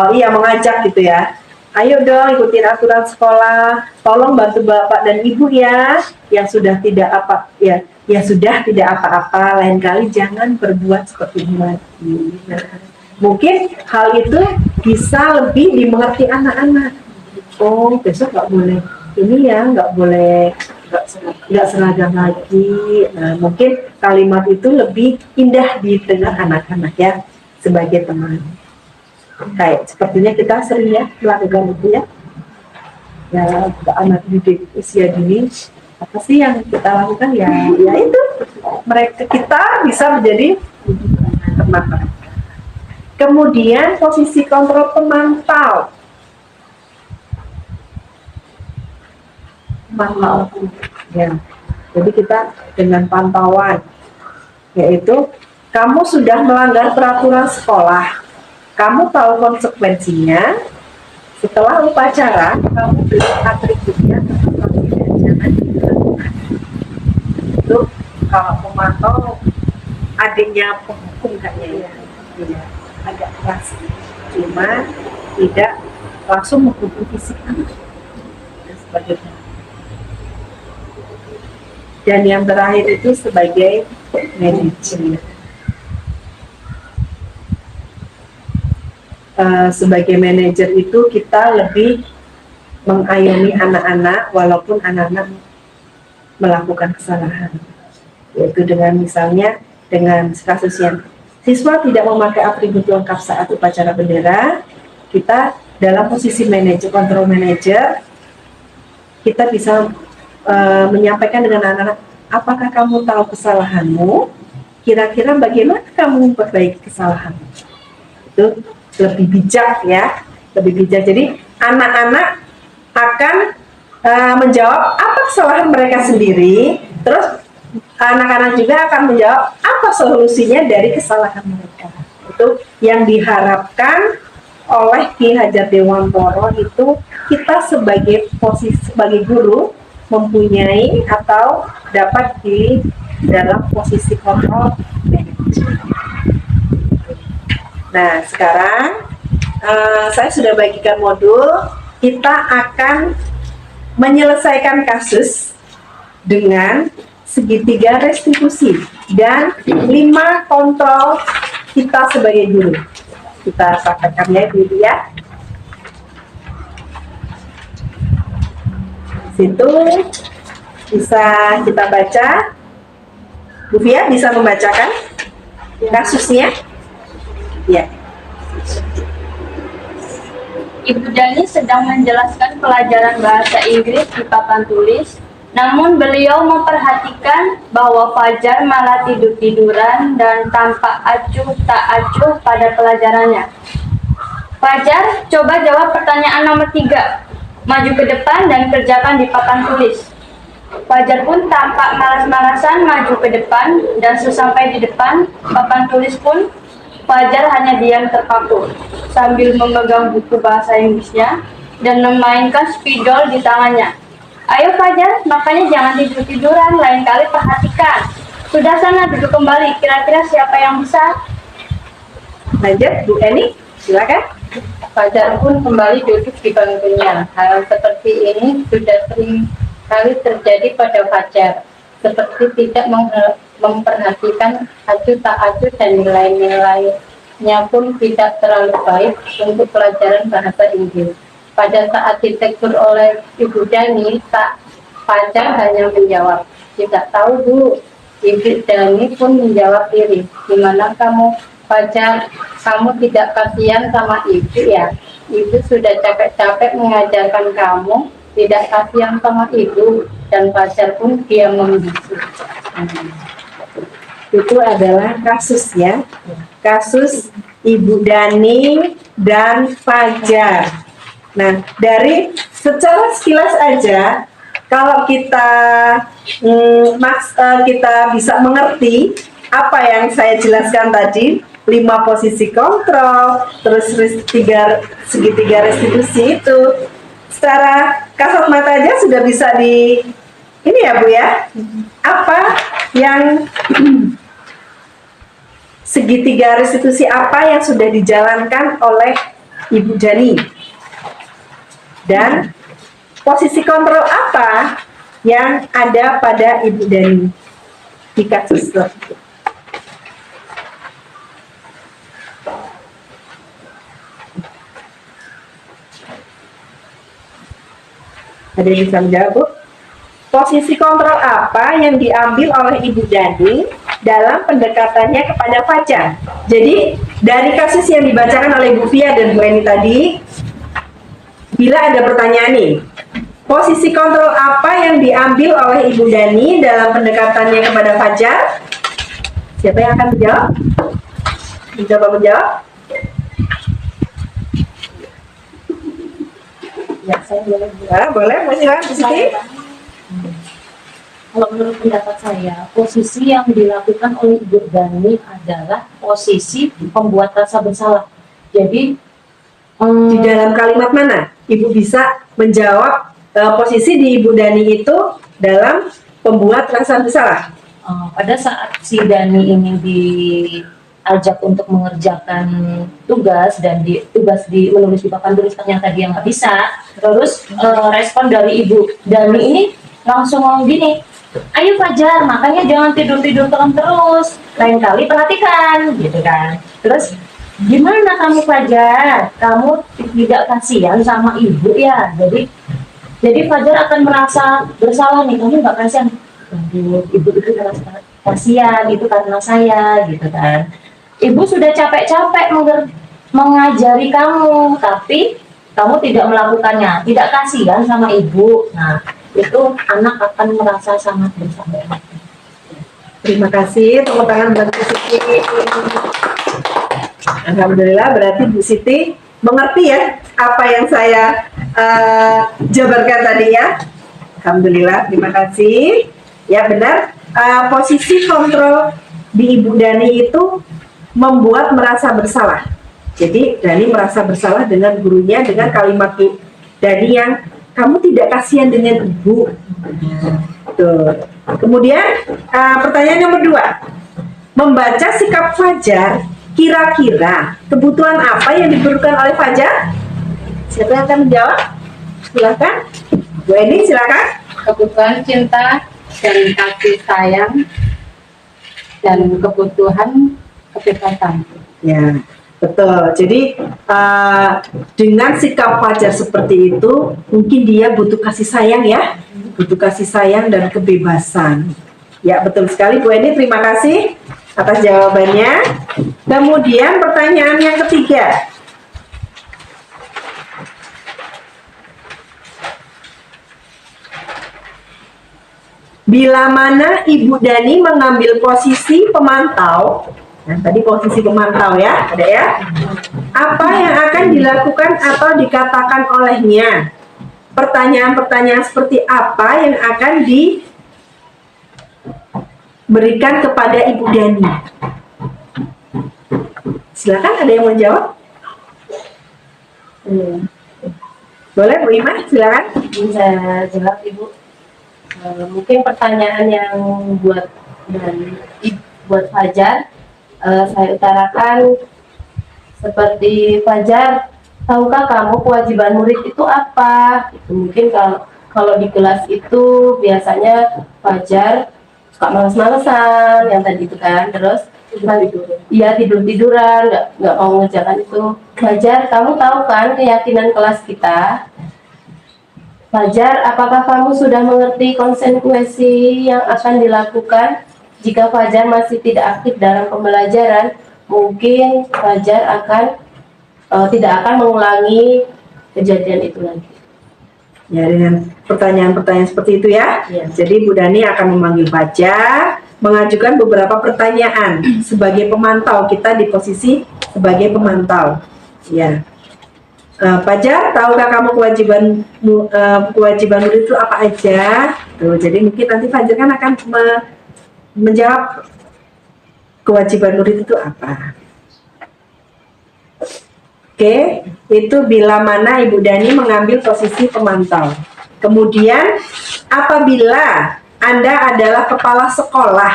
mengajak gitu ya. Ayo dong ikutin aturan sekolah, tolong bantu bapak dan ibu ya, yang sudah tidak sudah tidak apa-apa, lain kali jangan berbuat seperti ini lagi. Nah, mungkin hal itu bisa lebih dimengerti anak-anak. Oh, besok nggak boleh ini ya, nggak boleh nggak seragam lagi. Nah, mungkin kalimat itu lebih indah didengar anak-anak ya, sebagai teman. Kayak sepertinya kita sering ya melakukan itu ya. Ya, anak didik usia dini, apa sih yang kita lakukan ya itu kita bisa menjadi teman. Kemudian posisi kontrol pemantau. Ya, jadi kita dengan pantauan, yaitu kamu sudah melanggar peraturan sekolah, kamu tahu konsekuensinya. Setelah upacara, kamu beri atributnya, jangan dilakukan. Itu kalau pemantau adiknya penghukum kayaknya ya, agak keras, cuma tidak langsung menghukum fisik dan sebagainya. Dan yang terakhir itu sebagai manajer. Sebagai manajer itu kita lebih mengayomi anak-anak walaupun anak-anak melakukan kesalahan. Yaitu dengan misalnya dengan kasus yang siswa tidak memakai atribut lengkap saat upacara bendera, kita dalam posisi manajer, kontrol manajer, kita bisa menyampaikan dengan anak-anak, apakah kamu tahu kesalahanmu? Kira-kira bagaimana kamu memperbaiki kesalahanmu? Itu lebih bijak ya, lebih bijak. Jadi anak-anak akan menjawab apa kesalahan mereka sendiri, terus anak-anak juga akan menjawab apa solusinya dari kesalahan mereka. Itu yang diharapkan oleh Ki Hajar Dewantoro, itu kita sebagai sebagai guru mempunyai atau dapat di dalam posisi kontrol manajer. Nah, sekarang saya sudah bagikan modul. Kita akan menyelesaikan kasus dengan segitiga restitusi dan 5 kontrol kita sebagai guru. Kita praktekkannya dulu ya. Situ bisa kita baca. Bu Fia bisa membacakan kasusnya? Ya. Ibu Dani sedang menjelaskan pelajaran bahasa Inggris di papan tulis, namun beliau memperhatikan bahwa Fajar malah tidur-tiduran dan tampak acuh tak acuh pada pelajarannya. Fajar, coba jawab pertanyaan nomor 3. Maju ke depan dan kerjakan di papan tulis. Fajar pun tampak malas-malasan maju ke depan, dan sesampai di depan papan tulis pun Fajar hanya diam terpaku sambil memegang buku bahasa Inggrisnya dan memainkan spidol di tangannya. Ayo Fajar, makanya jangan tidur-tiduran, lain kali perhatikan. Sudah sana duduk kembali, kira-kira siapa yang bisa? Lanjut, Bu Eni, silakan. Fajar pun kembali duduk di bangkunya. Hal seperti ini sudah sering kali terjadi pada Fajar. seperti tidak memperhatikan acuh tak acuh dan nilai-nilainya pun tidak terlalu baik untuk pelajaran bahasa Inggris. Pada saat ditegur oleh Ibu Dani, Fajar hanya menjawab, "Tidak tahu Bu." Ibu Dani pun menjawab iri, "Gimana kamu, Fajar? Kamu tidak kasihan sama Ibu ya? Ibu sudah capek-capek mengajarkan kamu, tidak kasihan sama Ibu." Dan Fajar pun diam membisu. Itu adalah kasus ya, kasus Ibu Dani dan Fajar. Nah, dari secara sekilas aja, kalau kita kita bisa mengerti apa yang saya jelaskan tadi, 5 posisi kontrol, terus segitiga restitusi itu, secara kasat mata aja sudah bisa ini ya Bu ya, apa yang segitiga restitusi apa yang sudah dijalankan oleh Ibu Dani, dan posisi kontrol apa yang ada pada Ibu Dani di kasus tersebut. Ada yang bisa menjawab, Bu? Posisi kontrol apa yang diambil oleh Ibu Dani dalam pendekatannya kepada Fajar? Jadi, dari kasus yang dibacakan oleh Bu Fia dan Bu Eni tadi, bila ada pertanyaan nih, posisi kontrol apa yang diambil oleh Ibu Dani dalam pendekatannya kepada Fajar? Siapa yang akan menjawab? Mencoba menjawab? Ya, saya boleh. Boleh, silakan Bu Siti. Kalau menurut pendapat saya, posisi yang dilakukan oleh Ibu Dani adalah posisi pembuat rasa bersalah. Jadi Di dalam kalimat mana Ibu bisa menjawab posisi di Ibu Dani itu dalam pembuat rasa bersalah? pada saat si Dani ini diajak untuk mengerjakan tugas dan menulis di papan tulis ternyata dia nggak bisa, terus respon dari Ibu Dani ini langsung ngomong gini, "Ayo Fajar, makanya jangan tidur-tidur terus, lain kali perhatikan," gitu kan. Terus, "Gimana kamu Fajar? Kamu tidak kasihan sama Ibu ya?" Jadi Fajar akan merasa bersalah nih, "Kamu nggak kasihan." "Aduh, Ibu itu merasa kasihan, itu karena saya," gitu kan. "Ibu sudah capek-capek mengajari kamu, tapi kamu tidak melakukannya, tidak kasihan sama Ibu." Nah, itu anak akan merasa sangat bersalah. Terima kasih, tepuk tangan buat Bu Siti. Alhamdulillah, berarti Bu Siti mengerti ya apa yang saya jabarkan tadi ya. Alhamdulillah, terima kasih. Ya benar, posisi kontrol di Ibu Dani itu membuat merasa bersalah. Jadi Dani merasa bersalah dengan gurunya dengan kalimat Dani yang, "Kamu tidak kasihan dengan Ibu." Tuh. Kemudian pertanyaan nomor 2, membaca sikap Fajar, kira-kira kebutuhan apa yang diperlukan oleh Fajar? Siapa yang akan menjawab? Silakan, Bu Eni, silakan. Kebutuhan cinta dan kasih sayang dan kebutuhan kebebasan. Ya, betul. Jadi dengan sikap Fajar seperti itu, mungkin dia butuh kasih sayang ya, butuh kasih sayang dan kebebasan. Ya, betul sekali Bu Eni. Terima kasih atas jawabannya. Kemudian pertanyaan yang ketiga. Bila mana Ibu Dani mengambil posisi pemantau, nah tadi posisi pemantau ya, ada ya. Apa yang akan dilakukan atau dikatakan olehnya? Pertanyaan-pertanyaan seperti apa yang akan diberikan kepada Ibu Dani? Silakan, ada yang mau jawab? Boleh Bu Ima, silakan. Bisa jawab Ibu. Mungkin pertanyaan yang buat Fajar, saya utarakan seperti, "Fajar, tahukah kamu kewajiban murid itu apa?" Mungkin kalau di kelas itu biasanya Fajar suka males-malesan yang tadi itu kan, terus iya tidur-tiduran, nggak mau mengerjakan itu. Fajar, kamu tahu kan keyakinan kelas kita? Fajar, apakah kamu sudah mengerti konsekuensi yang akan dilakukan jika Fajar masih tidak aktif dalam pembelajaran? Mungkin Fajar tidak akan mengulangi kejadian itu lagi. Ya, dengan pertanyaan-pertanyaan seperti itu ya. Ya. Jadi Bu Dani akan memanggil Fajar, mengajukan beberapa pertanyaan sebagai pemantau. Kita di posisi sebagai pemantau. Ya. Fajar, tahukah kamu kewajiban murid itu apa aja? Tuh, jadi mungkin nanti Fajar kan akan menjawab kewajiban murid itu apa. Oke, itu bila mana Ibu Dani mengambil posisi pemantau. Kemudian, apabila Anda adalah kepala sekolah,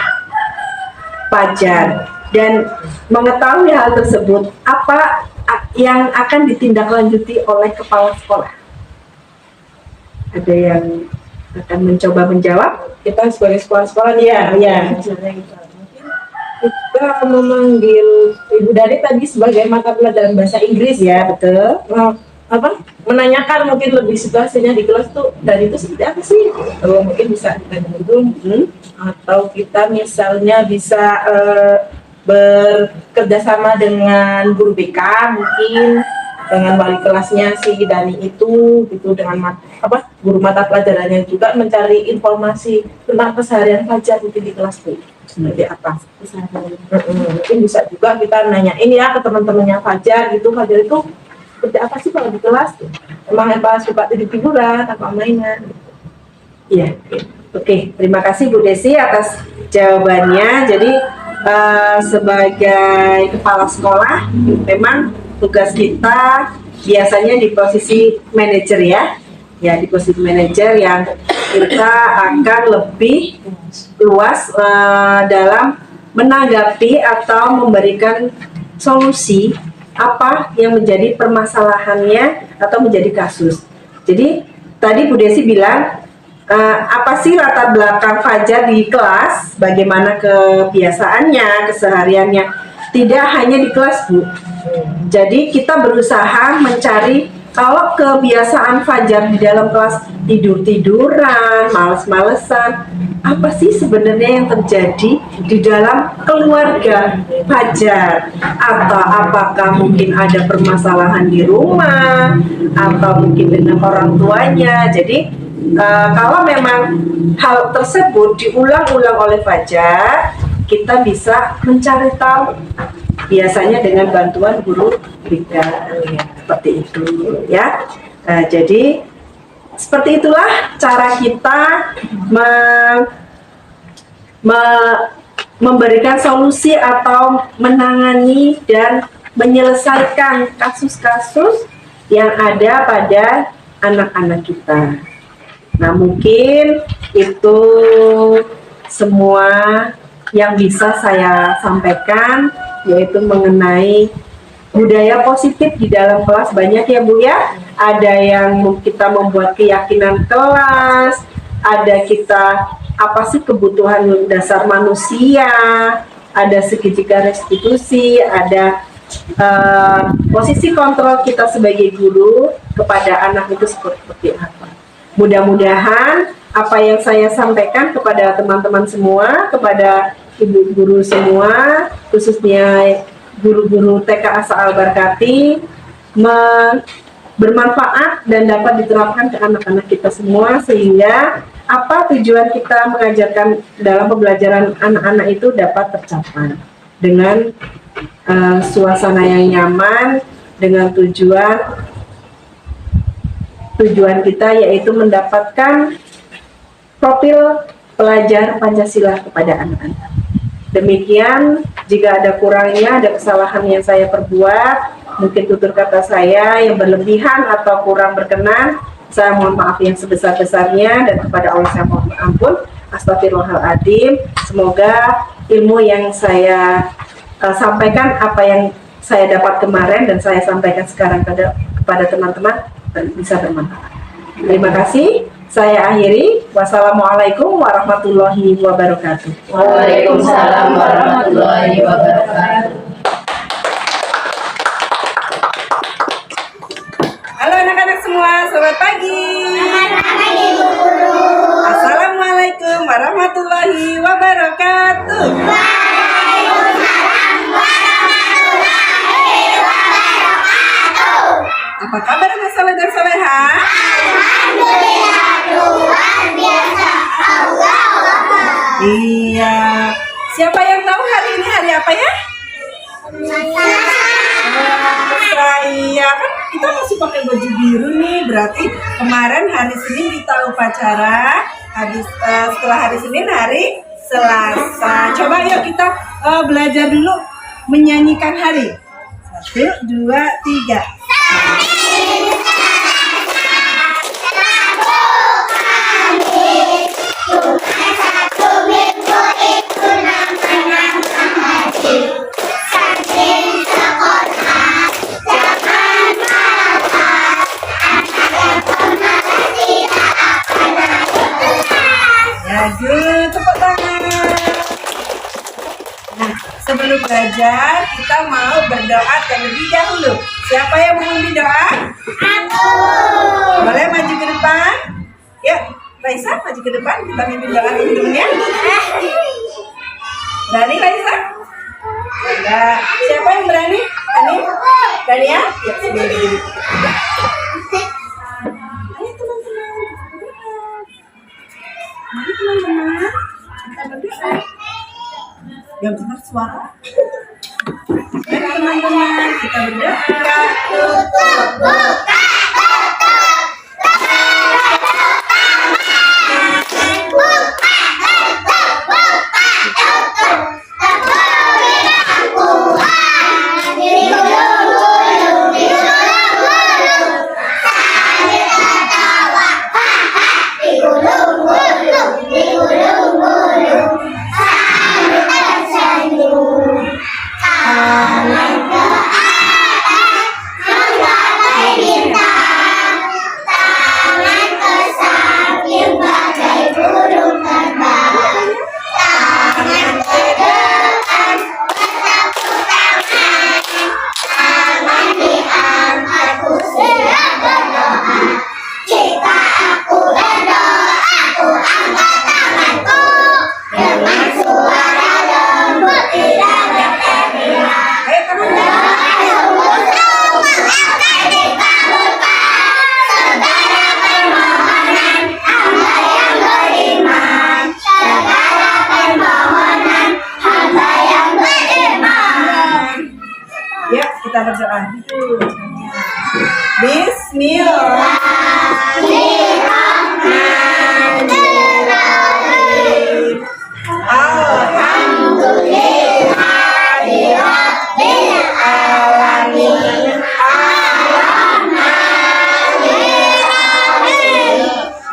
Fajar, dan mengetahui hal tersebut, apa yang akan ditindaklanjuti oleh kepala sekolah? Ada yang akan mencoba menjawab? Kita sebagai sekolah-sekolah Ya. kita memanggil Ibu Dani tadi sebagai mata pelajaran bahasa Inggris Ya, betul. menanyakan mungkin lebih situasinya di kelas tuh dari itu seperti apa sih, mungkin bisa kita duduk atau kita misalnya bisa bekerja sama dengan guru BK, mungkin dengan wali kelasnya si Dani itu gitu, dengan guru mata pelajarannya juga mencari informasi tentang keseharian Fajar mungkin di kelas tuh seperti apa. Mungkin bisa juga kita nanyain ya ke teman-temannya Fajar gitu, Fajar itu seperti apa sih kalau di kelas tuh, emang apa suka tidur-tiduran apa mainan. Iya. Oke, terima kasih Bu Desi atas jawabannya. Jadi sebagai kepala sekolah, memang tugas kita biasanya di posisi manajer ya. Ya, di posisi manajer yang kita akan lebih luas dalam menanggapi atau memberikan solusi apa yang menjadi permasalahannya atau menjadi kasus. Jadi tadi Bu Desi bilang apa sih latar belakang Fajar di kelas, bagaimana kebiasaannya, kesehariannya, tidak hanya di kelas Bu. Jadi kita berusaha mencari kalau kebiasaan Fajar di dalam kelas tidur-tiduran, males-malesan, apa sih sebenarnya yang terjadi di dalam keluarga Fajar? Atau apakah mungkin ada permasalahan di rumah, atau mungkin dengan orang tuanya? Jadi kalau memang hal tersebut diulang-ulang oleh Fajar, kita bisa mencari tahu, biasanya dengan bantuan guru BK, seperti itu ya. Jadi seperti itulah cara kita memberikan solusi atau menangani dan menyelesaikan kasus-kasus yang ada pada anak-anak kita. Nah, mungkin itu semua yang bisa saya sampaikan, yaitu mengenai budaya positif di dalam kelas. Banyak ya Bu ya, ada yang kita membuat keyakinan kelas, ada kita apa sih kebutuhan dasar manusia, ada segitiga restitusi, ada posisi kontrol kita sebagai guru kepada anak itu seperti apa. Mudah-mudahan apa yang saya sampaikan kepada teman-teman semua, kepada ibu guru semua, khususnya guru-guru TK Asa Al-Barkati, bermanfaat dan dapat diterapkan ke anak-anak kita semua, sehingga apa tujuan kita mengajarkan dalam pembelajaran anak-anak itu dapat tercapai dengan suasana yang nyaman, dengan tujuan kita yaitu mendapatkan profil pelajar Pancasila kepada anak-anak. Demikian, jika ada kurangnya, ada kesalahan yang saya perbuat, mungkin tutur kata saya yang berlebihan atau kurang berkenan, saya mohon maaf yang sebesar-besarnya, dan kepada Allah saya mohon ampun. Astagfirullahaladzim. Semoga ilmu yang saya sampaikan, apa yang saya dapat kemarin dan saya sampaikan sekarang kepada teman-teman bisa bermanfaat. Terima kasih. Saya akhiri. Wassalamualaikum warahmatullahi wabarakatuh. Waalaikumsalam warahmatullahi wabarakatuh. Halo anak-anak semua, selamat pagi. Assalamualaikum warahmatullahi wabarakatuh. Apa kabar anak soleh dan soleha? Iya. Siapa yang tahu hari ini hari apa ya? Saya kan kita masih pakai baju biru nih, berarti kemarin hari Senin kita upacara, setelah hari Senin hari Selasa. Coba yuk kita belajar dulu menyanyikan hari. 1, 2, 3. Good, tepuk tangan. Nah, sebelum belajar kita mau berdoa terlebih dahulu. Siapa yang mau memimpin doa? Aku. Boleh maju ke depan? Yuk, Raisa maju ke depan. Kita mimpin doa teman-teman ya. Berani Raisa? Enggak. Siapa yang berani? Berani? Berani ya? Ya, sini. Mari teman-teman, kita berdoa. Yang benar suara. Mari teman-teman, kita berdoa. Tutup buka. Kita berdoa. Bismillahirrahmanirrahim. Alhamdulillahirabbil alamin. Arrahmanirrahim.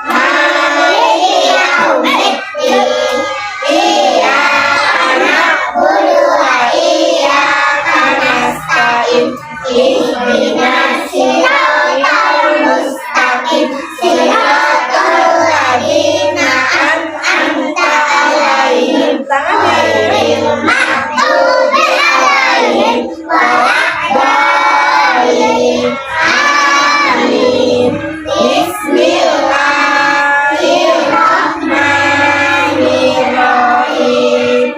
Maliki yaumiddin. Iyyaka na'budu wa iyyaka nasta'in. Ihdinas siratal mustaqim. Siratal ladzina an'amta 'alaihim ghairil maghdubi 'alaihim waladdallin. Amin. Bismillahirrahmanirrahim.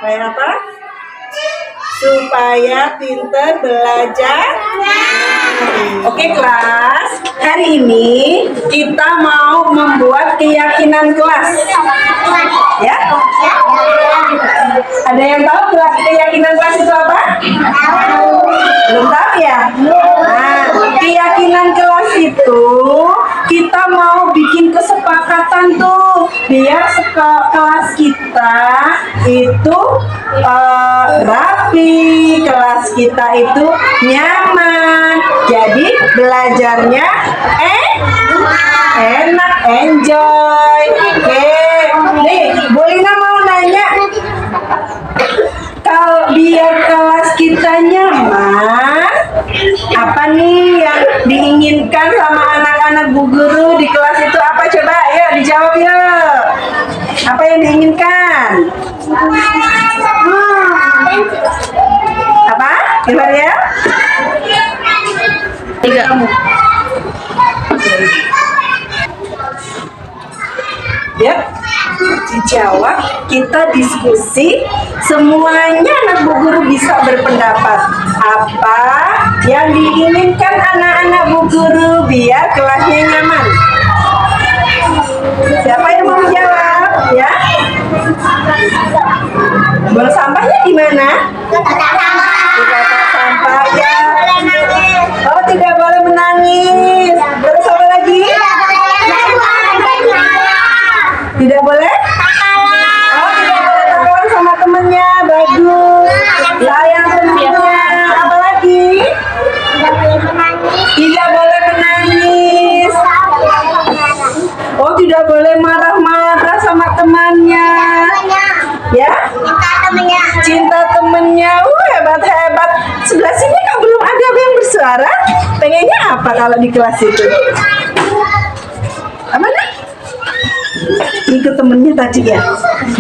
Supaya apa? Supaya pintar belajar. Oke kelas, hari ini kita mau membuat keyakinan kelas. Ya? Ada yang tahu keyakinan kelas itu apa? Belum tahu ya? Nah, keyakinan kelas itu kita mau bikin kesepakatan tuh biar kelas kita itu rapi, kelas kita itu nyaman, jadi belajarnya enak, enjoy. Oke, nih Bu Lina mau nanya, kalau biar kelas kita nyaman, apa nih yang diinginkan sama anak-anak Bu Guru di kelas itu apa? Coba ya dijawab yuk. Apa yang diinginkan? Apa? Gimana ya? Tiga. Ya, dijawab, kita diskusi, semuanya anak Bu Guru bisa berpendapat. Apa yang diinginkan anak-anak Bu Guru biar kelasnya nyaman? Siapa yang mau menjawab? Ya, buang sampahnya di mana? Di tempat sampah ya. Oh, tidak boleh menangis. Terus apa lagi? Tidak boleh? Oh, tidak boleh takut sama temennya. Bagus. Sayang temennya. Apa lagi? Tidak boleh menangis. Oh, tidak boleh marah-marah sama temannya. Ya? Cinta temennya. Hebat-hebat. Sebelah sini kan belum ada yang bersuara. Pengennya apa kalau di kelas itu? Apa nih? Ikut temennya tadi ya?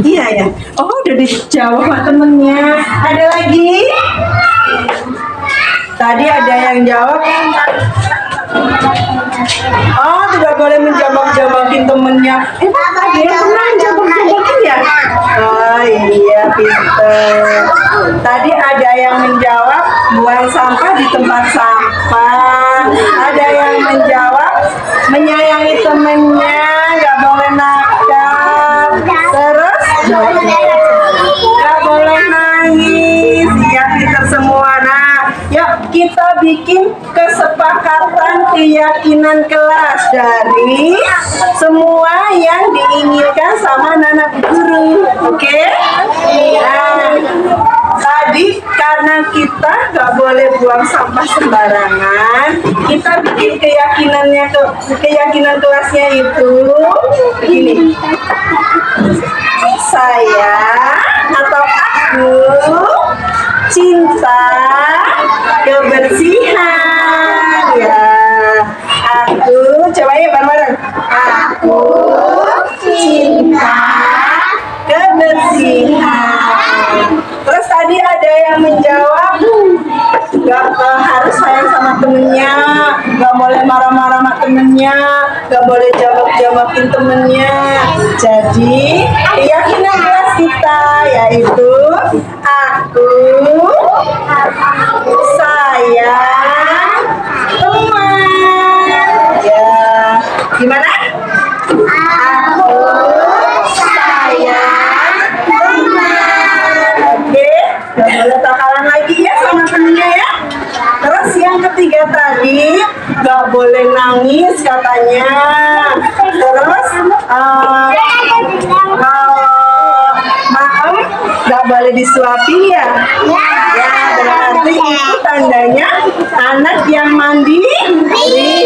Iya ya. Oh, udah dijawab sama temennya. Ada lagi? Tadi ada yang jawab. Oh, tidak boleh menjambak-jambakin temennya. Ada yang pernah menjambak-jambakin ya? Oh iya, pinter. Tadi ada yang menjawab buang sampah di tempat sampah. Ada yang menjawab menyayangi temennya, nggak boleh nakal. Terus nggak boleh nangis. Ya, pinter semua. Nah, yuk kita bikin kesepakatan keyakinan kelas dari semua yang diinginkan sama anak guru. Oke? Nah, tadi karena kita nggak boleh buang sampah sembarangan, kita bikin keyakinan kelasnya itu begini. Saya atau aku cinta kebersihan. Ya, aku coba ya bareng-bareng. Aku cinta kebersihan. Terus tadi ada yang menjawab nggak harus sayang sama temennya, nggak boleh marah-marah sama temennya, nggak boleh jawab-jawabin temennya. Jadi keyakinan kelas kita yaitu aku sayang teman. Ya, gimana? Aku sayang teman. Oke, nggak boleh bakalan lagi ya sama temennya ya. Terus yang ketiga tadi nggak boleh nangis katanya. Terus maaf nggak boleh disuapin ya. Ya, berarti itu tandanya anak yang mandiri.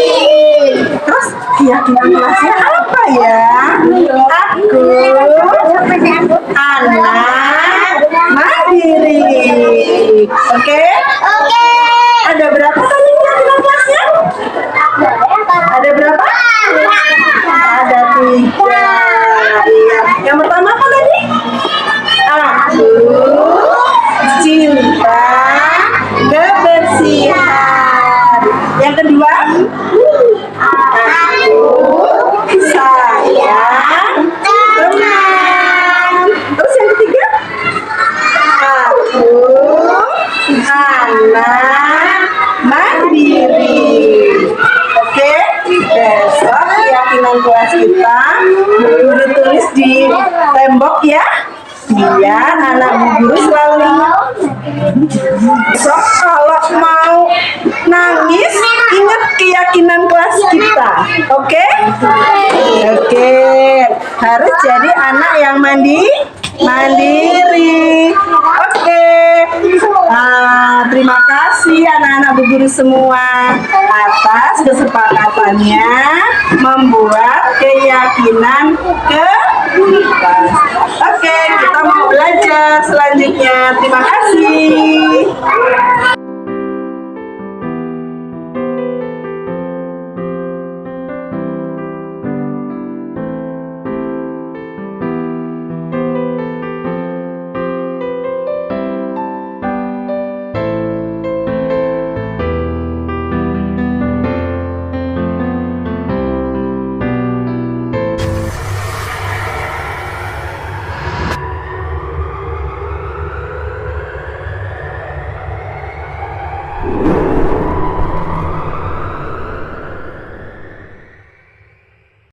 Terus keyakinan kelasnya apa ya? Aku anak mandiri. Oke? Ada berapa tadi keyakinan kelasnya? Ada berapa? Ada 3. Iya. Yang pertama apa tadi? Aku cinta kebersihan. Yang kedua? Aku sayang teman. Terus yang ketiga? Aku anak mandiri. Oke, besok keyakinan kelas kita guru tulis di tembok ya, biar anak Bu Guru selalu ingat. Besok kalau mau nangis, ingat keyakinan keyakinan kelas kita. Oke? Oke. Harus jadi anak yang mandiri. Oke. Terima kasih anak-anak Bu Guru semua atas kesepakatannya membuat keyakinan ke kita. Oke, kita mau belajar selanjutnya. Terima kasih.